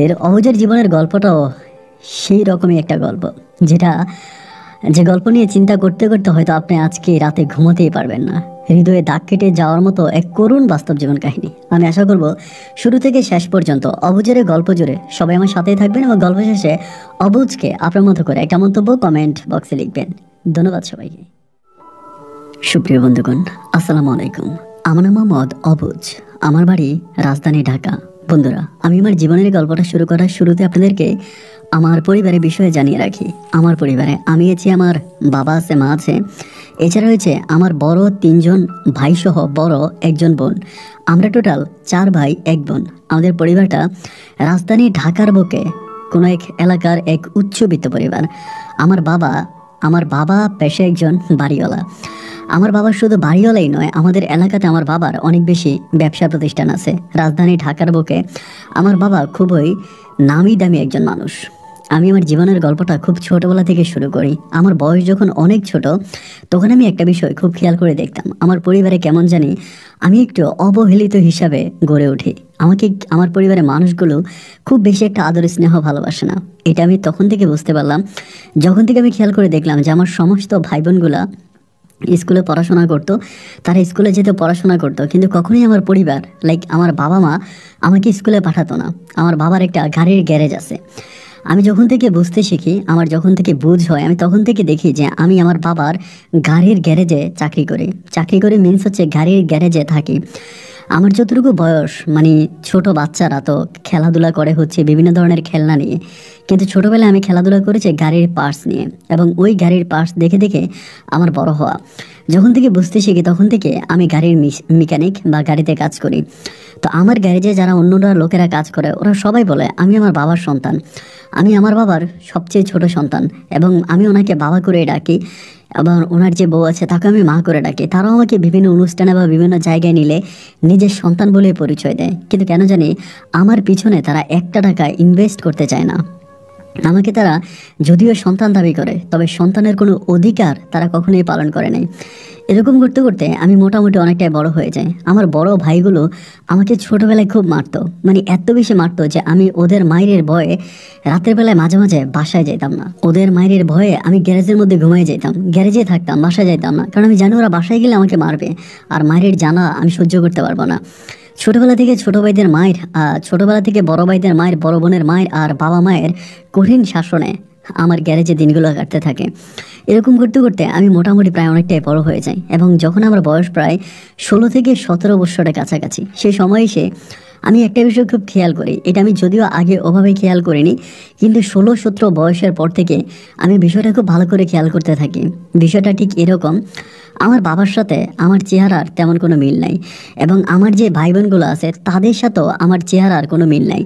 এর অবুজের জীবনের গল্পটাও সেই রকমই একটা গল্প, যেটা যে গল্প নিয়ে চিন্তা করতে করতে হয়তো আপনি আজকে রাতে ঘুমাতেই পারবেন না। হৃদয়ে দাগ কেটে যাওয়ার মতো এক করুণ বাস্তব জীবন কাহিনী। আমি আশা করব শুরু থেকে শেষ পর্যন্ত অবুজের এই গল্প জুড়ে সবাই আমার সাথেই থাকবেন এবং গল্প শেষে অবুজকে আপনার মতো করে একটা মন্তব্য কমেন্ট বক্সে লিখবেন। ধন্যবাদ সবাইকে। সুপ্রিয় বন্ধুগণ, আসসালামু আলাইকুম। আমার নাম মোহাম্মদ অবুজ, আমার বাড়ি রাজধানী ঢাকা। বন্ধুরা, আমি আমার জীবনের গল্পটা শুরু করার শুরুতে আপনাদেরকে আমার পরিবারের বিষয়ে জানিয়ে রাখি। আমার পরিবারে আমি আছি, আমার বাবা আছে, মা আছে, এছাড়া রয়েছে আমার বড় 3জন ভাই সহ বড় একজন বোন। আমরা টোটাল 4 ভাই 1 বোন। আমাদের পরিবারটা রাজধানী ঢাকার বুকে কোনো এক এলাকার এক উচ্চবিত্ত পরিবার। আমার বাবা পেশায় একজন বাড়িওয়ালা। আমার বাবার শুধু বাড়িওয়ালাই নয়, আমাদের এলাকাতে আমার বাবার অনেক বেশি ব্যবসা প্রতিষ্ঠান আছে। রাজধানী ঢাকার বুকে আমার বাবা খুবই নামি দামি একজন মানুষ। আমি আমার জীবনের গল্পটা খুব ছোটবেলা থেকে শুরু করি। আমার বয়স যখন অনেক ছোট, তখন আমি একটা বিষয় খুব খেয়াল করে দেখতাম। আমার পরিবারে কেমন জানি আমি একটু অবহেলিত হিসাবে গড়ে উঠি। আমাকে আমার পরিবারের মানুষগুলো খুব বেশি একটা আদর স্নেহ ভালোবাসে না। এটা আমি তখন থেকে বুঝতে পারলাম, যখন থেকে আমি খেয়াল করে দেখলাম যে আমার সমস্ত ভাই বোনগুলা স্কুলে পড়াশোনা করতো, তারা স্কুলে যেতে পড়াশোনা করতো, কিন্তু কখনোই আমার পরিবার আমার বাবা মা আমাকে স্কুলে পাঠাতো না। আমার বাবার একটা গাড়ির গ্যারেজ আছে। আমি যখন থেকে বুঝতে শিখি, আমার যখন থেকে বুঝ হয়, আমি তখন থেকে দেখি যে আমি আমার বাবার গাড়ির গ্যারেজে চাকরি করি মিন্স হচ্ছে গাড়ির গ্যারেজে থাকি। আমার যতটুকু বয়স, ছোট বাচ্চারা তো খেলাধুলা করে হচ্ছে বিভিন্ন ধরনের খেলনা নিয়ে, কিন্তু ছোটোবেলায় আমি খেলাধুলা করেছি গাড়ির পার্টস নিয়ে, এবং ওই গাড়ির পার্টস দেখে দেখে আমার বড় হওয়া। যখন থেকে বুঝতে শিখি তখন থেকে আমি গাড়ির মেকানিক বা গাড়িতে কাজ করি। তো আমার গ্যারেজে যারা অন্যরা লোকেরা কাজ করে, ওরা সবাই বলে আমি আমার বাবার সন্তান। আমি আমার বাবার সবচেয়ে ছোট সন্তান, এবং আমি ওনাকে বাবা করে ডাকি, এবং ওনার যে বউ আছে তাকে আমি মা করে ডাকি। তারাও আমাকে বিভিন্ন অনুষ্ঠানে বা বিভিন্ন জায়গায় নিলে নিজের সন্তান বলে পরিচয় দেয়। কিন্তু কেন জানি আমার পিছনে তারা একটা টাকা ইনভেস্ট করতে চায় না। আমাকে তারা যদিও সন্তান দাবি করে, তবে সন্তানের কোনো অধিকার তারা কখনোই পালন করে নাই। এরকম করতে করতে আমি মোটামুটি অনেকটাই বড় হয়ে যাই। আমার বড় ভাইগুলো আমাকে ছোটোবেলায় খুব মারতো, এত বেশি মারতো যে আমি ওদের মায়ের ভয়ে রাতের বেলায় মাঝে মাঝে বাসায় যেতাম না। ওদের মায়ের ভয়ে আমি গ্যারেজের মধ্যে ঘুমিয়ে যেতাম, গ্যারেজে থাকতাম, বাসায় যেতাম না, কারণ আমি জানি ওরা বাসায় গেলে আমাকে মারবে, আর মায়ের জানা আমি সহ্য করতে পারবো না। ছোটবেলা থেকে ছোটবেলা থেকে বড় ভাইদের মায়ের, বড় বোনের মায়ের আর বাবা মায়ের কঠিন শাসনে আমার গ্যারেজে দিনগুলো কাটতে থাকে। এরকম করতে করতে আমি মোটামুটি প্রায় অনেকটাই বড় হয়ে যাই, এবং যখন আমার বয়স প্রায় 16 থেকে 17 বছরের কাছাকাছি, সেই সময় এসে আমি একটা বিষয় খুব খেয়াল করি। এটা আমি যদিও আগে ওভাবে খেয়াল করিনি, কিন্তু 16-17 বয়সের পর থেকে আমি বিষয়টা খুব ভালো করে খেয়াল করতে থাকি। বিষয়টা ঠিক এরকম, আমার বাবার সাথে আমার চেহারার তেমন কোনো মিল নাই, এবং আমার যে ভাই বোনগুলো আছে তাদের সাথেও আমার চেহারার কোনো মিল নাই।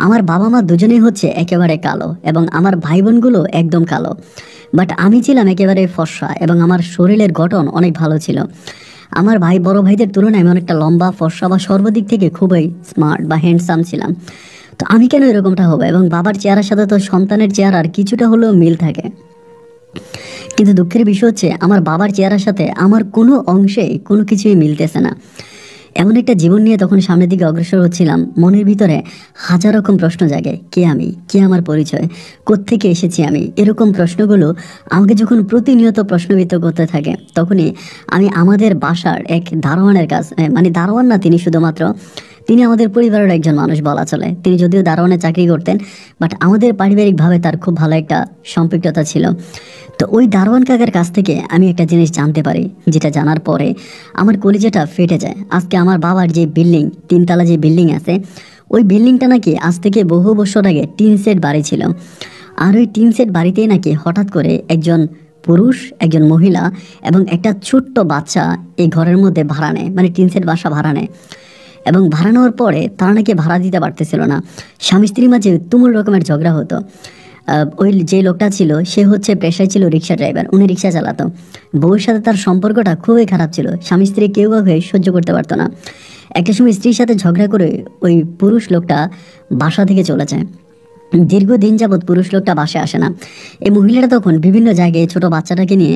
আমার বাবা মা দুজনেই হচ্ছে একেবারে কালো, এবং আমার ভাই বোনগুলো একদম কালো, বাট আমি ছিলাম একেবারে ফর্সা, এবং আমার শরীরের গঠন অনেক ভালো ছিল। আমার বড় ভাইদের তুলনায় আমি অনেকটা লম্বা, ফর্সা বা সর্বদিক থেকে খুবই স্মার্ট বা হ্যান্ডসাম ছিলাম। তো আমি কেন এরকমটা হবো? এবং বাবার চেহারার সাথে তো সন্তানের চেহারার কিছুটা হলেও মিল থাকে, কিন্তু দুঃখের বিষয় হচ্ছে আমার বাবার চেহারার সাথে আমার কোনো অংশে কোনো কিছুই মিলতেছে না। এমন একটা জীবন নিয়ে তখন সামনের দিকে অগ্রসর হচ্ছিলাম। মনের ভিতরে হাজার রকম প্রশ্ন জাগে। কে আমি? কে আমার পরিচয়? কোত্থেকে এসেছি আমি? এরকম প্রশ্নগুলো আমাকে যখন প্রতিনিয়ত প্রশ্নবিদ্ধ করতে থাকে, তখনই আমি আমাদের বাসার এক দারোয়ানের কাছে, দারোয়ান না, তিনি আমাদের পরিবারের একজন মানুষ বলা চলে। তিনি যদিও দারোয়ানে চাকরি করতেন, বাট আমাদের পারিবারিকভাবে তার খুব ভালো একটা সম্পৃক্ততা ছিল। তো ওই দারোয়ান কাকার কাছ থেকে আমি একটা জিনিস জানতে পারি, যেটা জানার পরে আমার কলিজাটা ফেটে যায়। আজকে আমার বাবার যে বিল্ডিং, 3 তলা যে বিল্ডিং আছে, ওই বিল্ডিংটা নাকি আজ থেকে বহু বছর আগে টিন সেট বাড়ি ছিল। আর ওই টিন সেট বাড়িতেই নাকি হঠাৎ করে একজন পুরুষ, একজন মহিলা এবং একটা ছোট্ট বাচ্চা এই ঘরের মধ্যে ভাড়া নেয়, টিন সেট বাসা ভাড়া নেয়। এবং ভাড়া নেওয়ার পরে তারা নাকি ভাড়া দিতে পারতেছিল না। স্বামী স্ত্রীর মাঝে তুমুল রকমের ঝগড়া হতো। ওই যে লোকটা ছিল সে হচ্ছে পেশায় ছিল রিক্সা ড্রাইভার, উনি রিক্সা চালাতো। বউয়ের সাথে তার সম্পর্কটা খুবই খারাপ ছিল, স্বামী স্ত্রী কেউ কাউকে সহ্য করতে পারতো না। একটা সময় স্ত্রীর সাথে ঝগড়া করে ওই পুরুষ লোকটা বাসা থেকে চলে যায়। দীর্ঘদিন যাবৎ পুরুষ লোকটা বাসায় আসে না। এই মহিলাটা তখন বিভিন্ন জায়গায় ছোট বাচ্চাটাকে নিয়ে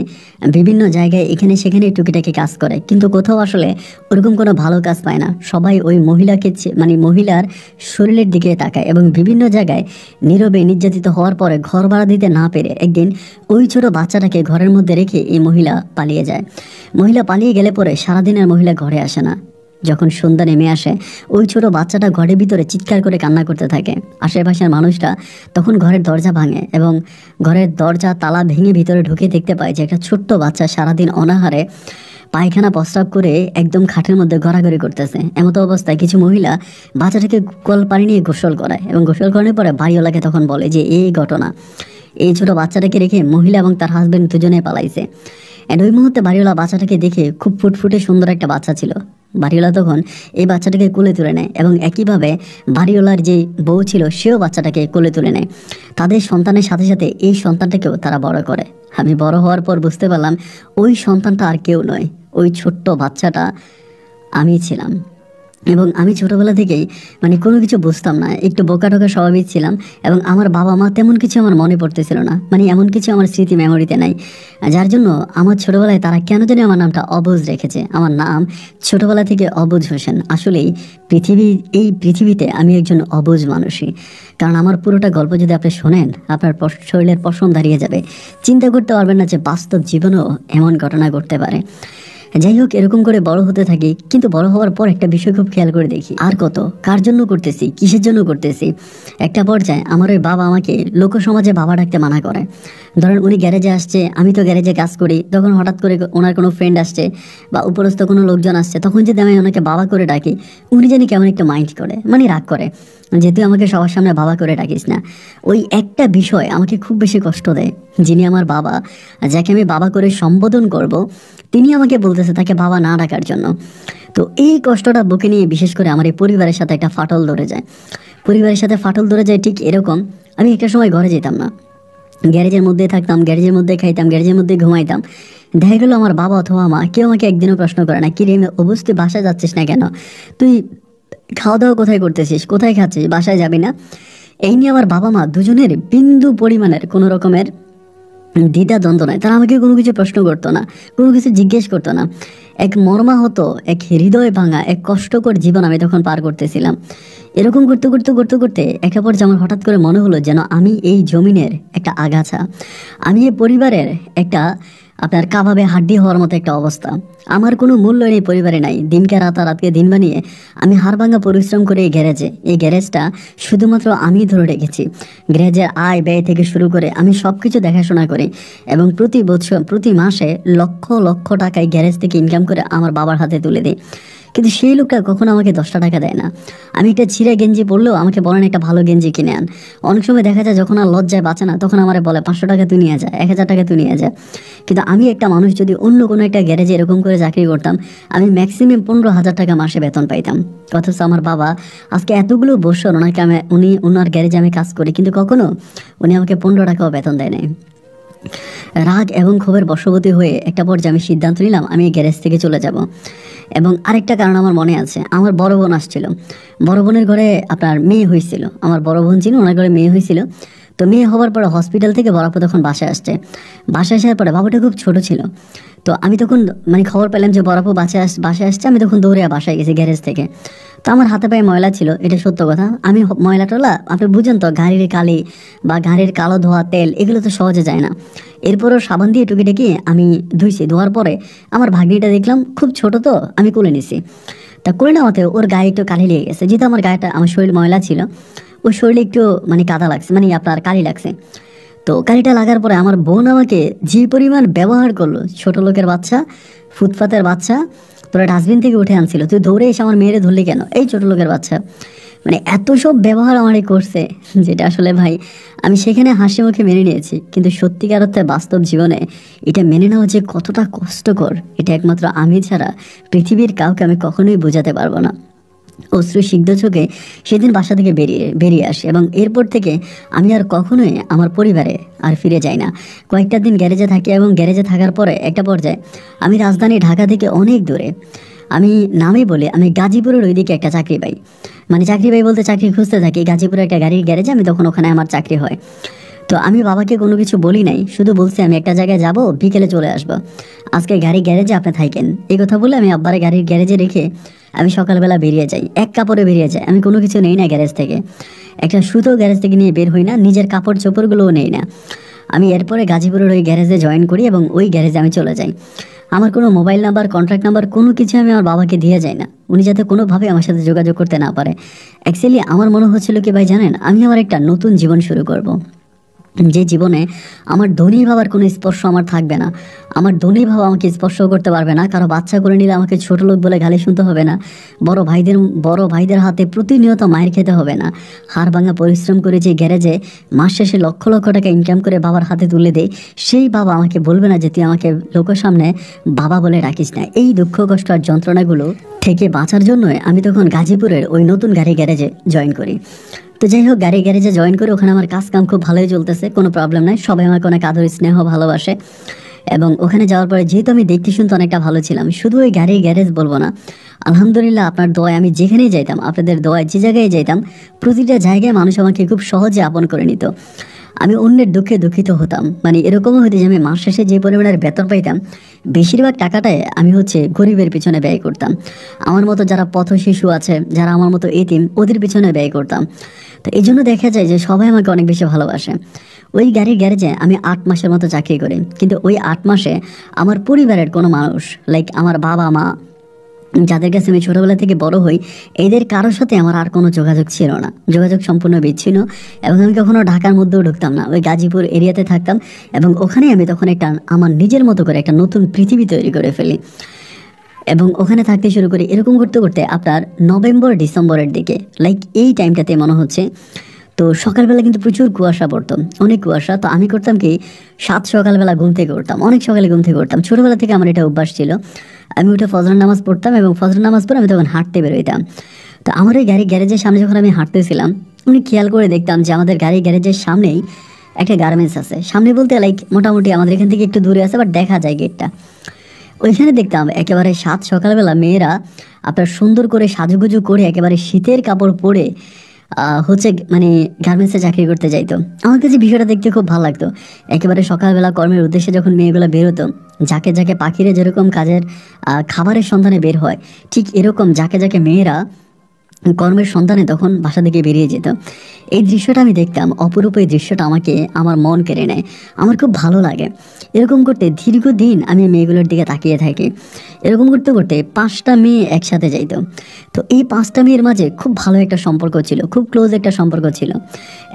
বিভিন্ন জায়গায় এখানে সেখানে টুকিটাকি কাজ করে, কিন্তু কোথাও আসলে ওরকম কোনো ভালো কাজ পায় না। সবাই ওই মহিলাকে মানে মহিলার শরীরের দিকে তাকায় এবং বিভিন্ন জায়গায় নীরবে নির্যাতিত হওয়ার পরে ঘর ভাড়া দিতে না পেরে একদিন ওই ছোট বাচ্চাটাকে ঘরের মধ্যে রেখে এই মহিলা পালিয়ে যায়। মহিলা পালিয়ে গেলে পরে সারাদিন আর মহিলা ঘরে আসে না। যখন সন্ধ্যা নেমে আসে ওই ছোট বাচ্চাটা ঘরের ভিতরে চিৎকার করে কান্না করতে থাকে। আশেপাশের মানুষরা তখন ঘরের দরজা ভাঙে এবং ঘরের দরজা তালা ভেঙে ভিতরে ঢুকে দেখতে পায় যে একটা ছোট্ট বাচ্চা সারাদিন অনাহারে পায়খানা প্রস্রাব করে একদম খাটের মধ্যে গড়াগড়ি করতেছে। এমতো অবস্থায় কিছু মহিলা বাচ্চাটাকে কল পানি নিয়ে গোসল করায় এবং গোসল করানোর পরে বাড়িওয়ালাকে তখন বলে যে এই ঘটনা, এই ছোট বাচ্চাটাকে রেখে মহিলা এবং তার হাজবেন্ড দুজনে পালাইছে। এন্ড ওই মুহূর্তে বাড়িওয়ালা বাচ্চাটাকে দেখে খুব ফুটফুটে সুন্দর একটা বাচ্চা ছিল। বাড়িওয়ালা তখন এই বাচ্চাটাকে কোলে তুলে নেয় এবং একইভাবে বাড়িওয়ালার যে বউ ছিল সেও বাচ্চাটাকে কোলে তুলে নেয়। তাদের সন্তানের সাথে সাথে এই সন্তানটাকেও তারা বড় করে। আমি বড় হওয়ার পর বুঝতে পারলাম ওই সন্তানটা আর কেউ নয়, ওই ছোট্ট বাচ্চাটা আমি ছিলাম। এবং আমি ছোটোবেলা থেকেই মানে কোনো কিছু বুঝতাম না, একটু বোকা টোকা স্বভাবিক ছিলাম এবং আমার বাবা মা তেমন কিছু আমার মনে পড়তেছিল না, মানে এমন কিছু আমার স্মৃতি মেমোরিতে নাই। যার জন্য আমার ছোটোবেলায় তারা কেন জানি আমার নামটা অবুঝ রেখেছে। আমার নাম ছোটোবেলা থেকে অবুঝ হোসেন। আসলেই এই পৃথিবীতে আমি একজন অবুঝ মানুষই, কারণ আমার পুরোটা গল্প যদি আপনি শোনেন আপনার শরীরের পশম দাঁড়িয়ে যাবে। চিন্তা করতে পারবেন না যে বাস্তব জীবনেও এমন ঘটনা ঘটতে পারে। যাই হোক, এরকম করে বড় হতে থাকি, কিন্তু বড় হওয়ার পর একটা বিষয় খুব খেয়াল করে দেখি আর কত কার জন্য করতেছি, কিসের জন্য করতেছি। একটা পর্যায়ে আমার ওই বাবা আমাকে লোকসমাজে বাবা ডাকতে মানা করে। ধরেন উনি গ্যারেজে আসছে, আমি তো গ্যারেজে কাজ করি, তখন হঠাৎ করে ওনার কোনো ফ্রেন্ড আসছে বা উপরস্থ কোনো লোকজন আসছে, তখন যদি আমি ওনাকে বাবা করে ডাকি উনি জানি কেমন একটা মাইন্ড করে, মানে রাগ করে যে তুই আমাকে সবার সামনে বাবা করে ডাকিস না। ওই একটা বিষয় আমাকে খুব বেশি কষ্ট দেয়। যিনি আমার বাবা, যাকে আমি বাবা করে সম্বোধন করব, তিনি আমাকে বলতেছে তাকে বাবা না ডাকার জন্য। তো এই কষ্টটা বুকে নিয়ে বিশেষ করে আমার এই পরিবারের সাথে একটা ফাটল ধরে যায়। পরিবারের সাথে ফাটল ধরে যায় ঠিক এরকম, আমি একটা সময় ঘরে যেতাম না, গ্যারেজের মধ্যে থাকতাম, গ্যারেজের মধ্যে খাইতাম, গ্যারেজের মধ্যে ঘুমাইতাম। দেখা গেলো আমার বাবা অথবা মা কেউ আমাকে একদিনও প্রশ্ন করে না, কি রে অবশ্যই বাসায় যাচ্ছিস না কেন, তুই খাওয়া দাওয়া কোথায় করতেছিস, কোথায় খাচ্ছিস, বাসায় যাবি না। এই নিয়ে আমার বাবা মা দুজনের বিন্দু পরিমাণের কোনো রকমের দ্বিধা দ্বন্দ্ব নয়। তারা আমাকে কোনো কিছু প্রশ্ন করতো না, কোনো কিছু জিজ্ঞেস করতো না। এক মর্মাহত, এক হৃদয় ভাঙা, এক কষ্টকর জীবন আমি তখন পার করতেছিলাম। এরকম করতে করতে করতে করতে একটা পর্যায়ে আমার হঠাৎ করে মনে হলো যেন আমি এই জমিনের একটা আগাছা, আমি এই পরিবারের একটা আপনার কাবাবে হাড্ডি হওয়ার মতো একটা অবস্থা। আমার কোনো মূল্য নেই পরিবারে নাই। দিনকে রাতকে দিন বানিয়ে আমি হাড়ভাঙা পরিশ্রম করে এই গ্যারেজটা শুধুমাত্র আমি ধরে রেখেছি। গ্যারেজের আয় ব্যয় থেকে শুরু করে আমি সব কিছু দেখাশোনা করি এবং প্রতি মাসে লক্ষ লক্ষ টাকা এই গ্যারেজ থেকে ইনকাম করে আমার বাবার হাতে তুলে দিই। কিন্তু সেই লোকটা কখনো আমাকে 10টা টাকা দেয় না। আমি একটা ছিঁড়ে গেঞ্জি পরলেও আমাকে বলেন একটা ভালো গেঞ্জি কিনে আন। অনেক সময় দেখা যায় যখন আর লজ্জায় বাঁচে না তখন আমার বলে 500 টাকা তুই নিয়ে যায়, 1000 টাকা তুই নিয়ে যায়। কিন্তু আমি একটা মানুষ যদি অন্য কোনো একটা গ্যারেজে এরকম করে চাকরি করতাম আমি ম্যাক্সিমাম 15,000 টাকা মাসে বেতন পাইতাম। অথচ আমার বাবা আজকে এতগুলো বছর ওনার গ্যারেজে আমি কাজ করি, কিন্তু কখনো উনি আমাকে 15 টাকাও বেতন দেয় নাই। রাগ এবং ক্ষোভের বশবর্তী হয়ে একটা পর্যায়ে আমি সিদ্ধান্ত নিলাম আমি এই গ্যারেজ থেকে চলে যাব। এবং আরেকটা কারণ আমার মনে আছে, আমার বড় বোন আসছিল, বড় বোনের ঘরে আপনার মেয়ে হয়েছিল, আমার বড় বোন ছিল, ওনার ঘরে মেয়ে হয়েছিল। তো মেয়ে হওয়ার পরে হসপিটাল থেকে বড় তখন বাসায় আসার পরে বাবাটা খুব ছোট ছিল। তো আমি তখন মানে খবর পেলাম যে বড় বাসায় আসছে, আমি তখন দৌড়ে বাসায় গেছি গ্যারেজ থেকে। তো আমার হাতে পায়ে ময়লা ছিল, এটা সত্য কথা। আমি ময়লা টলা আপনি বুঝেন তো, গাড়ির কালি বা গাড়ির কালো ধোয়া তেল এগুলো তো সহজে যায় না। এরপরও সাবান দিয়ে টুকিটাকি আমি ধুইছি। ধোয়ার পরে আমার ভাগ্নিটা দেখলাম খুব ছোট, তো আমি কোলে নিছি। তা কোলে নেওয়াতে ওর গায়ে একটু কালি লেগে গেছে, যেহেতু আমার গায়েটা আমার শরীর ময়লা ছিল, ওর শরীরে একটু মানে কাদা লাগছে, মানে আপনার কালি লাগছে। তো কালিটা লাগার পরে আমার বোন আমাকে যে পরিমাণ ব্যবহার করলো, ছোট লোকের বাচ্চা, ফুটপাতের বাচ্চা, তোরা ডাস্টবিন থেকে উঠে আনছিল, তুই দৌড়ে এসে আমার মেয়েরে ধরলি কেন, এই ছোট লোকের বাচ্চা, মানে এত সব ব্যবহার আমারই করছে, যেটা আসলে ভাই আমি সেখানে হাসি মুখে মেনে নিয়েছি। কিন্তু সত্যিকার অর্থে বাস্তব জীবনে এটা মেনে নেওয়া যে কতটা কষ্টকর, এটা একমাত্র আমি ছাড়া পৃথিবীর কাউকে আমি কখনোই বোঝাতে পারবো না। অশ্রু সিদ্ধ চোখে সেদিন বাসা থেকে বেরিয়ে আসি এবং এরপর থেকে আমি আর কখনোই আমার পরিবারে আর ফিরে যাই না। কয়েকটা দিন গ্যারেজে থাকি এবং গ্যারেজে থাকার পরে একটা পর্যায়ে আমি রাজধানী ঢাকা থেকে অনেক দূরে আমি নামে বলে আমি গাজীপুরের ওইদিকে একটা চাকরি পাই, মানে চাকরি পাই বলতে চাকরি খুঁজতে থাকি গাজীপুরে একটা গাড়ির গ্যারেজে, আমি তখন ওখানে আমার চাকরি হয়। তো আমি বাবাকে কোনো কিছু বলি নাই, শুধু বলছি আমি একটা জায়গায় যাব, বিকেলে চলে আসবো, আজকে গাড়ি গ্যারেজে আপনি থাকেন। এই কথা বলে আমি আব্বারে গাড়ির গ্যারেজে রেখে আমি সকালবেলা বেরিয়ে যাই, এক কাপড়ে বেরিয়ে যাই। আমি কোনো কিছু নেই না গ্যারেজ থেকে, একটা সুতো গ্যারেজ থেকে নিয়ে বের হই না, নিজের কাপড় চোপড়গুলোও নেই না। আমি এরপরে গাজীপুরের ওই গ্যারেজে জয়েন করি এবং ওই গ্যারেজে আমি চলে যাই। আমার কোনো মোবাইল নাম্বার, কন্ট্যাক্ট নাম্বার কোনো কিছু আমি আমার বাবাকে দিয়ে যাই না, উনি যাতে কোনোভাবে আমার সাথে যোগাযোগ করতে না পারে। অ্যাকচুয়ালি আমার মনে হচ্ছিল কি ভাই জানেন, আমি আমার একটা নতুন জীবন শুরু করব, যে জীবনে আমার ধনী ভাবার কোনো স্পর্শ আমার থাকবে না, আমার ধনী ভাব আমাকে স্পর্শ করতে পারবে না, কারো বাচ্চা করে নিলে আমাকে ছোট লোক বলে গালি শুনতে হবে না, বড় ভাইদের হাতে প্রতিনিয়ত মায়ের খেতে হবে না, হাড় ভাঙা পরিশ্রম করে যে গ্যারেজে মাস শেষে লক্ষ লক্ষ টাকা ইনকাম করে বাবার হাতে তুলে দেয়, সেই বাবা আমাকে বলবে না যে তুই আমাকে লোকের সামনে বাবা বলে ডাকিস না। এই দুঃখ কষ্ট আর যন্ত্রণাগুলো থেকে বাঁচার জন্যই আমি তখন গাজীপুরের ওই নতুন গাড়ি গ্যারেজে জয়েন করি। তো যাই হোক, গাড়ি গ্যারেজে জয়েন করে ওখানে আমার কাজ কাম খুব ভালোই চলতেছে, কোনো প্রবলেম নাই, সবাই আমাকে অনেক আদর স্নেহ ভালোবাসে। এবং ওখানে যাওয়ার পরে যেহেতু আমি দেখতে শুনতে অনেকটা ভালো ছিলাম, শুধু ওই গাড়ির গ্যারেজ বলবো না, আলহামদুলিল্লাহ আপনার দোয়ায় আমি যেখানেই যাইতাম, আপনাদের দোয়ায় যে জায়গায় যাইতাম, প্রতিটা জায়গায় মানুষ আমাকে খুব সহজে আপন করে নিত। আমি অন্যের দুঃখে দুঃখিত হতাম, মানে এরকমও হতো যে আমি মাস শেষে যে পরিমাণের বেতন পাইতাম, বেশিরভাগ টাকাটাই আমি গরিবের পিছনে ব্যয় করতাম। আমার মতো যারা পথ শিশু আছে, যারা আমার মতো এতিম, ওদের পিছনে ব্যয় করতাম। তো এই জন্য দেখা যায় যে সবাই আমাকে অনেক বেশি ভালোবাসে। ওই গাড়ির গ্যারেজে আমি 8 মাসের মতো চাকরি করি, কিন্তু ওই 8 মাসে আমার পরিবারের কোনো মানুষ, লাইক আমার বাবা মা, যাদের কাছে আমি ছোটোবেলা থেকে বড় হই, এদের কারোর সাথে আমার আর কোনো যোগাযোগ ছিল না, যোগাযোগ সম্পূর্ণ বিচ্ছিন্ন। এবং আমি কখনো ঢাকার মধ্যেও ঢুকতাম না, ওই গাজীপুর এরিয়াতে থাকতাম। এবং ওখানে আমি তখন একটা আমার নিজের মতো করে একটা নতুন পৃথিবী তৈরি করে ফেলি এবং ওখানে থাকতে শুরু করি। এরকম করতে করতে আপনার নভেম্বর ডিসেম্বরের দিকে, লাইক এই টাইমটাতে মনে হচ্ছে, তো সকালবেলা কিন্তু প্রচুর কুয়াশা পড়তো, অনেক কুয়াশা। তো আমি করতাম কি, সকালবেলা ঘুম থেকে উঠতাম, অনেক সকালে ঘুম থেকে উঠতাম, ছোটোবেলা থেকে আমার এটা অভ্যাস ছিল। আমি উঠে ফজর নামাজ পড়তাম এবং ফজর নামাজ পড়ে আমি তখন হাঁটতে বেরোইতাম। তো আমার ওই গ্যারেজের সামনে যখন আমি হাঁটতেছিলাম, আমি খেয়াল করে দেখতাম যে আমাদের গ্যারেজের সামনেই একটা গার্মেন্টস আছে, সামনে বলতে লাইক মোটামুটি আমাদের এখান থেকে একটু দূরে আছে, বাট দেখা যায় গেটটা। ওইখানে দেখতাম একেবারে সকালবেলা মেয়েরা আপনার সুন্দর করে সাজুগুজু করে একেবারে শীতের কাপড় পরে মানে গার্মেন্টসে চাকরি করতে যাইতো। আমার কাছে বিষয়টা দেখতে খুব ভালো লাগতো। একেবারে সকালবেলা কর্মের উদ্দেশ্যে যখন মেয়েগুলো বেরোতো, যাকে যাকে পাখিরা যেরকম কাজের খাবারের সন্ধানে বের হয়, ঠিক এরকম যাকে যাকে মেয়েরা কর্মের সন্ধানে তখন বাসা থেকে বেরিয়ে যেত। এই দৃশ্যটা আমি দেখতাম, অপরূপ এই দৃশ্যটা আমাকে আমার মন কেড়ে নেয়, আমার খুব ভালো লাগে। এরকম করতে দীর্ঘদিন আমি মেয়েগুলোর দিকে তাকিয়ে থাকি। এরকম করতে করতে 5টা মেয়ে একসাথে যাইতো। তো এই 5টা মেয়ের মাঝে খুব ভালো একটা সম্পর্ক ছিল, খুব ক্লোজ একটা সম্পর্ক ছিল।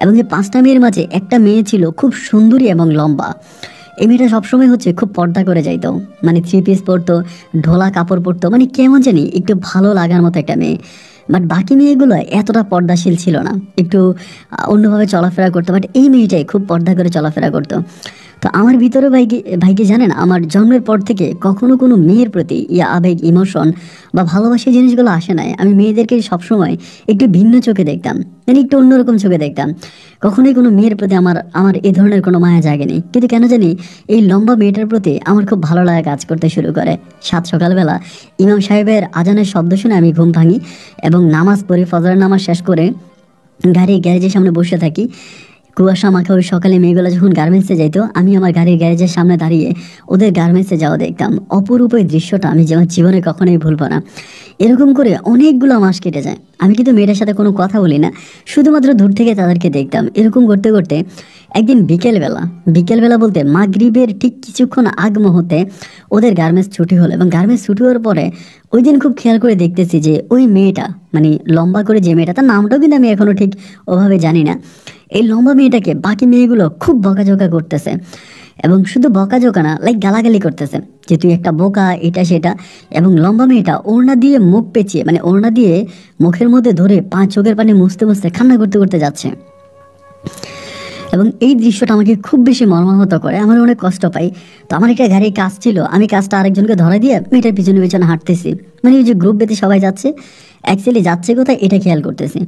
এবং এই 5টা মেয়ের মাঝে একটা মেয়ে ছিল খুব সুন্দরী এবং লম্বা। এই মেয়েটা সবসময় খুব পর্দা করে যাইতো, মানে 3 পিস পরতো, ঢোলা কাপড় পরতো, মানে কেমন জানি একটু ভালো লাগার মতো একটা মেয়ে। বাট বাকি মেয়েগুলো এতটা পর্দাশীল ছিল না, একটু অন্যভাবে চলাফেরা করতো। বাট এই মেয়েটাই খুব পর্দা করে চলাফেরা করতো। তো আমার ভিতরে ভাইকে জানেন, আমার জন্মের পর থেকে কখনো কোনো মেয়ের প্রতি আবেগ, ইমোশন বা ভালোবাসা জিনিসগুলো আসে নাই। আমি মেয়েদেরকে সবসময় একটু ভিন্ন চোখে দেখতাম, মানে একটু অন্যরকম চোখে দেখতাম। কখনোই কোনো মেয়ের প্রতি আমার এ ধরনের কোনো মায়া জাগেনি। কিন্তু কেন জানি এই লম্বা মেয়েটার প্রতি আমার খুব ভালো লাগা কাজ করতে শুরু করে। সকালবেলা ইমাম সাহেবের আজানের শব্দ শুনে আমি ঘুম ভাঙি এবং নামাজ পড়ি, ফজরের নামাজ শেষ করে গ্যারেজের সামনে বসে থাকি। কুয়াশা মাখা ওই সকালে মেয়েগুলো যখন গার্মেন্টসে যাইতো, আমি আমার গাড়ির গ্যারেজের সামনে দাঁড়িয়ে ওদের গার্মেন্টসে যাওয়া দেখতাম। অপরূপ এই দৃশ্যটা আমি যেমন জীবনে কখনোই ভুলবো না। এরকম করে অনেকগুলো মাস কেটে যায়, আমি কিন্তু মেয়েটার সাথে কোনো কথা বলি না, শুধুমাত্র দূর থেকে তাদেরকে দেখতাম। এরকম করতে করতে একদিন বিকেলবেলা বলতে মাগরিবের ঠিক কিছুক্ষণ আগ মুহূর্তে ওদের গার্মেন্টস ছুটি হলো। এবং গার্মেন্টস ছুটি হওয়ার পরে ওই দিন খুব খেয়াল করে দেখতেছি যে ওই মেয়েটা, মানে লম্বা করে যে মেয়েটা, তার নামটাও কিন্তু আমি এখনও ঠিক ওভাবে জানি না, এই লম্বা মেয়েটাকে বাকি মেয়েগুলো খুব বকাঝকা করতেছে। এবং শুধু বকাঝকা না, লাইক গালাগালি করতেছে যে তুই একটা বোকা, এটা সেটা। এবং লম্বা মেয়েটা ওড়না দিয়ে মুখ পেঁচিয়ে, মানে ওড়না দিয়ে মুখের মধ্যে ধরে 5 চোখের পানি মুছতে মুছতে কান্না করতে করতে যাচ্ছে। এবং এই দৃশ্যটা আমাকে খুব বেশি মর্মাহত করে, আমার অনেক কষ্ট পাই। তো আমার একটা গাড়ির কাজ ছিল, আমি কাজটা আরেকজনকে ধরা দিয়ে মেয়েটার পিছনে পিছনে হাঁটতেছি, মানে ওই যে গ্রুপ বেঁধে সবাই যাচ্ছে, অ্যাকচুয়ালি যাচ্ছে কোথায় এটা খেয়াল করতেছি।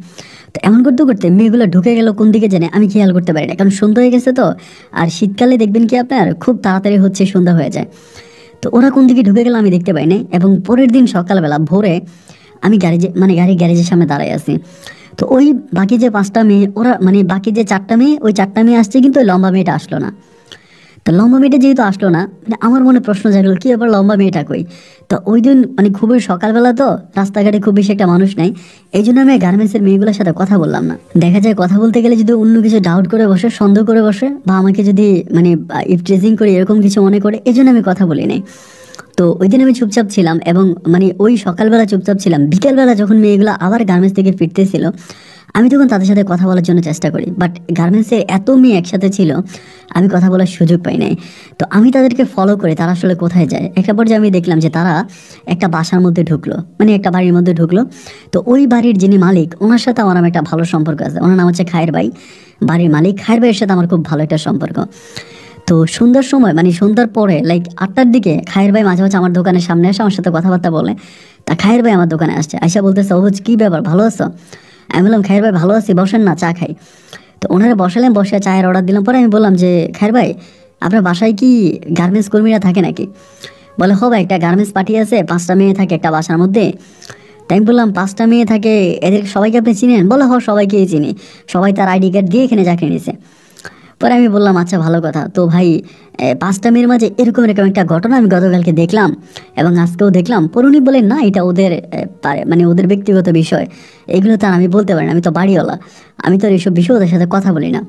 তো এমন করতে করতে মেয়েগুলো ঢুকে গেল কোন দিকে জানে আমি খেয়াল করতে পারি না, কারণ সন্ধ্যা হয়ে গেছে। তো আর শীতকালে দেখবেন কি আপনার খুব তাড়াতাড়ি সন্ধ্যা হয়ে যায়। তো ওরা কোন দিকে ঢুকে গেল আমি দেখতে পাই নাই। এবং পরের দিন সকালবেলা ভোরে আমি গাড়ির গ্যারেজের সামনে দাঁড়াই আছি। তো ওই বাকি যে 5টা মেয়ে, ওরা মানে বাকি যে 4টা মেয়ে, ওই 4টা মেয়ে আসছে, কিন্তু ওই লম্বা মেয়েটা আসলো না। তো লম্বা মেয়েটা যেহেতু আসলো না, মানে আমার মনে প্রশ্ন জাগলো, কি আবার লম্বা মেয়েটা কই? তো ওই দিন মানে খুবই সকালবেলা, তো রাস্তাঘাটে খুব বেশি একটা মানুষ নাই, এই জন্য আমি গার্মেন্টসের মেয়েগুলোর সাথে কথা বললাম না। দেখা যায় কথা বলতে গেলে যদি অন্য কিছু ডাউট করে বসে, সন্দেহ করে বসে, বা আমাকে যদি মানে ইফট্রেজিং করে এরকম কিছু মনে করে, এই জন্য আমি কথা বলি নাই। তো ওই দিন আমি চুপচাপ ছিলাম, এবং মানে ওই সকালবেলা চুপচাপ ছিলাম। বিকেলবেলা যখন মেয়েগুলো আবার গার্মেন্টস থেকে ফিরতেছিল, আমি তখন তাদের সাথে কথা বলার জন্য চেষ্টা করি, বাট গার্মেন্টসে এত মেয়ে একসাথে ছিল, আমি কথা বলার সুযোগ পাই নাই। তো আমি তাদেরকে ফলো করে তারা আসলে কোথায় যায়, একটা পর্যায়ে আমি দেখলাম যে তারা একটা বাসার মধ্যে ঢুকলো, মানে একটা বাড়ির মধ্যে ঢুকলো। তো ওই বাড়ির যিনি মালিক, ওনার সাথে আমার একটা ভালো সম্পর্ক আছে। ওনার নাম হচ্ছে খায়ের ভাই, বাড়ির মালিক। খায়ের ভাইয়ের সাথে আমার খুব ভালো একটা সম্পর্ক। তো সন্ধ্যার সময়, মানে সন্ধ্যার পরে লাইক 8টার দিকে খায়ের ভাই মাঝে মাঝে আমার দোকানের সামনে আসে, আমার সাথে কথাবার্তা বলে। তা খায়ের ভাই আমার দোকানে আসছে, আইসা বলতেছে, ও কি ব্যাপার, ভালো আছো? আমি বললাম, খায়ের ভাই ভালো আছি, বসেন না, চা খাই। তো ওনারা বসালাম, বসে চায়ের অর্ডার দিলাম। পরে আমি বললাম যে, খায়ের ভাই, আপনার বাসায় কি গার্মেন্টস কর্মীরা থাকে নাকি? বলে, হ ভাই, একটা গার্মেন্টস পার্টি আছে, 5টা মেয়ে থাকে একটা বাসার মধ্যে। তাই আমি বললাম, 5টা মেয়ে থাকে, এদের সবাইকে আপনি চিনেন? বলে, হ, সবাইকেই চিনি, সবাই তার আইডি কার্ড দিয়ে এখানে চাকরি নিছে। পরে আমি বললাম, আচ্ছা ভালো কথা। তো ভাই, 5টা মেয়ের মাঝে এরকম এরকম একটা ঘটনা আমি গতকালকে দেখলাম এবং আজকেও দেখলাম। পরে বলেন, না, এটা ওদের মানে ওদের ব্যক্তিগত বিষয়, এগুলো তো আর আমি বলতে পারি না, আমি তো বাড়িওয়ালা, আমি তো আর এইসব বিষয়ে ওদের সাথে কথা বলি না।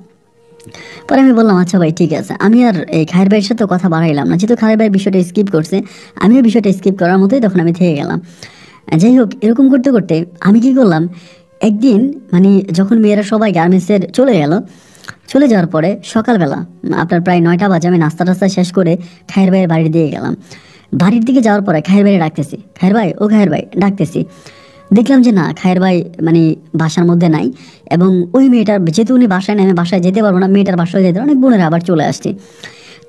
পরে আমি বললাম, আচ্ছা ভাই ঠিক আছে। আমি আর এই খায়ের ভাইয়ের সাথে কথা বাড়াইলাম না, যেহেতু খায়ের ভাই বিষয়টা স্কিপ করছে, আমিও বিষয়টা স্কিপ করার মতোই তখন আমি থেকে গেলাম। যাই হোক, এরকম করতে করতে আমি কি করলাম, একদিন মানে যখন মেয়েরা সবাই গার্মেন্টসের চলে যাওয়ার পরে সকালবেলা আপনার প্রায় 9টা বাজে, আমি নাস্তা টাস্তা শেষ করে খায়ের ভাইয়ের বাড়ির দিকে গেলাম। বাড়ির দিকে যাওয়ার পরে খায়ের ভাইয়ের ডাকতেছি, খায়ের ভাই, ও খায়ের ভাই, ডাকতেছি। দেখলাম যে না, খায়ের ভাই মানে বাসার মধ্যে নাই। এবং ওই মেয়েটার, যেহেতু উনি বাসায় নেই, আমি বাসায় যেতে পারবো না, মেয়েটার বাসায় যেতে অনেক বোনেরা আবার চলে আসছে।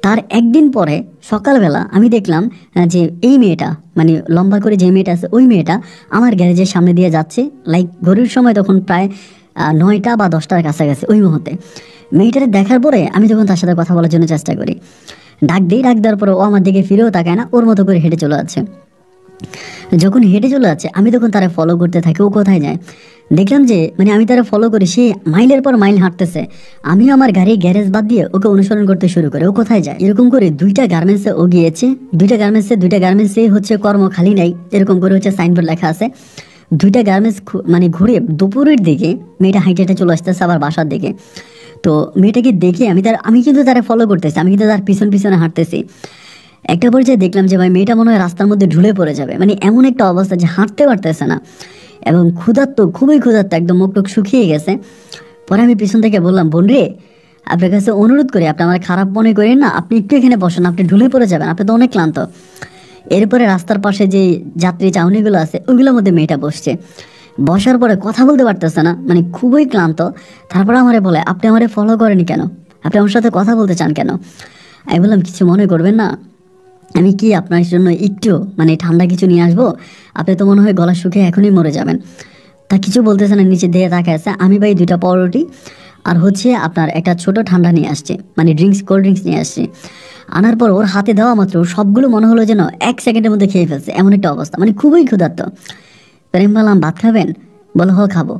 তার একদিন পরে সকালবেলা আমি দেখলাম যে এই মেয়েটা, মানে লম্বা করে যে মেয়েটা আছে, ওই মেয়েটা আমার গ্যারেজের সামনে দিয়ে যাচ্ছে। লাইক ঘড়ির সময় তখন প্রায় 9টা বা 10টার কাছাকাছি। ওই মুহূর্তে মেয়েটাকে দেখার পরে আমি যখন তার সাথে কথা বলার জন্য চেষ্টা করি, ডাক দেওয়ার পরে ও আমার দিকে ফিরেও তাকায় না, ওর মতো করে হেঁটে চলে যাচ্ছে। যখন হেঁটে চলে যাচ্ছে, আমি তখন তারা ফলো করতে থাকি, ও কোথায় যায়। দেখলাম যে মানে আমি তারা ফলো করি, সে মাইলের পর মাইল হাঁটতেছে, আমিও আমার গাড়ির গ্যারেজ বাদ দিয়ে ওকে অনুসরণ করতে শুরু করে, ও কোথায় যায়। এরকম করে 2টা গার্মেন্টসে ও গিয়েছে, 2টা গার্মেন্টসে হচ্ছে কর্ম খালি নাই, এরকম করে হচ্ছে সাইনবোর্ড লেখা আছে। 2টা গার্মেন্টস মানে ঘুরে দুপুরের দিকে মেয়েটা হাইটে হেঁটে চলে আসতেছে আবার বাসার দিকে। তো মেয়েটাকে দেখে আমি কিন্তু তারা ফলো করতেছি, আমি কিন্তু তার পিছনে হাঁটতেছি। একটা পর্যায়ে দেখলাম যে ভাই, মেয়েটা মনে হয় রাস্তার মধ্যে ঢুলে পড়ে যাবে, মানে এমন একটা অবস্থা যে হাঁটতে পারতেছে না, এবং ক্ষুধার্ত, খুবই ক্ষুধার্ত, একদম মুখ টুক শুকিয়ে গেছে। পরে আমি পিছন থেকে বললাম, বোন রে, আপনার কাছে অনুরোধ করি, আপনি আমার খারাপ মনে করেন না, আপনি একটু এখানে বসেন, আপনি ঢুলে পড়ে যাবেন, আপনি তো অনেক ক্লান্ত। এরপরে রাস্তার পাশে যে যাত্রী চাউনিগুলো আছে, ওইগুলোর মধ্যে মেয়েটা বসছে। বসার পরে কথা বলতে পারতেছে না, মানে খুবই ক্লান্ত। তারপরে আমারে বলে, আপনি আমারে ফলো করেনি কেন, আপনি আমার সাথে কথা বলতে চান কেন? আমি বললাম, কিছু মনে করবেন না, আমি কি আপনার জন্য একটু মানে ঠান্ডা কিছু নিয়ে আসবো? আপনি তো মনে হয় গলা শুকিয়ে এখনই মরে যাবেন। তা কিছু বলতেছে না, নিচে দিয়ে তাকে আছে। আমি ভাই 2টা পাউরুটি আর হচ্ছে আপনার একটা ছোট ঠান্ডা নিয়ে আসছে, মানে কোল্ড ড্রিঙ্কস নিয়ে আসছে। আনার পর ওর হাতে দেওয়া মাত্র সবগুলো মনে হলো যেন 1 সেকেন্ডের মধ্যে খেয়ে ফেলছে, এমন একটা অবস্থা, মানে খুবই ক্ষুধার্ত। প্রেম বললাম, ভাত খাবেন? বলো, হ, খাবো।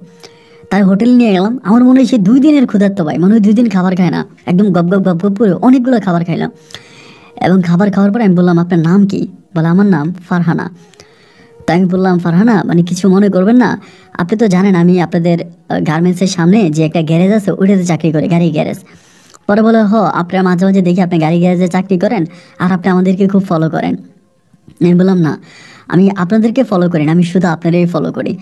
তাই হোটেল নিয়ে গেলাম। আমার মনে হয় সে 2 দিনের ক্ষুধার্ত ভাই, মনে হয় 2 দিন খাবার খায় না, একদম গপ গপ গপ গপ করে অনেকগুলো খাবার খাইলাম। এবং খাবার খাওয়ার পরে আমি বললাম, আপনার নাম কি? বলে, আমার নাম ফারহানা। তাই আমি বললাম, ফারহানা, মানে কিছু মনে করবেন না, আপনি তো জানেন আমি আপনাদের গার্মেন্টসের সামনে যে একটা গ্যারেজ আছে, ওইটাতে চাকরি করি, গাড়ি গ্যারেজ। পরে বলে, হ, আপনার মাঝে মাঝে দেখি আপনি গাড়ি গ্যারেজে চাকরি করেন, আর আপনি আমাদেরকে খুব ফলো করেন। আমি বললাম, না, আমি আপনাদেরকে ফলো করি না, আমি শুধু আপনারাই ফলো করি।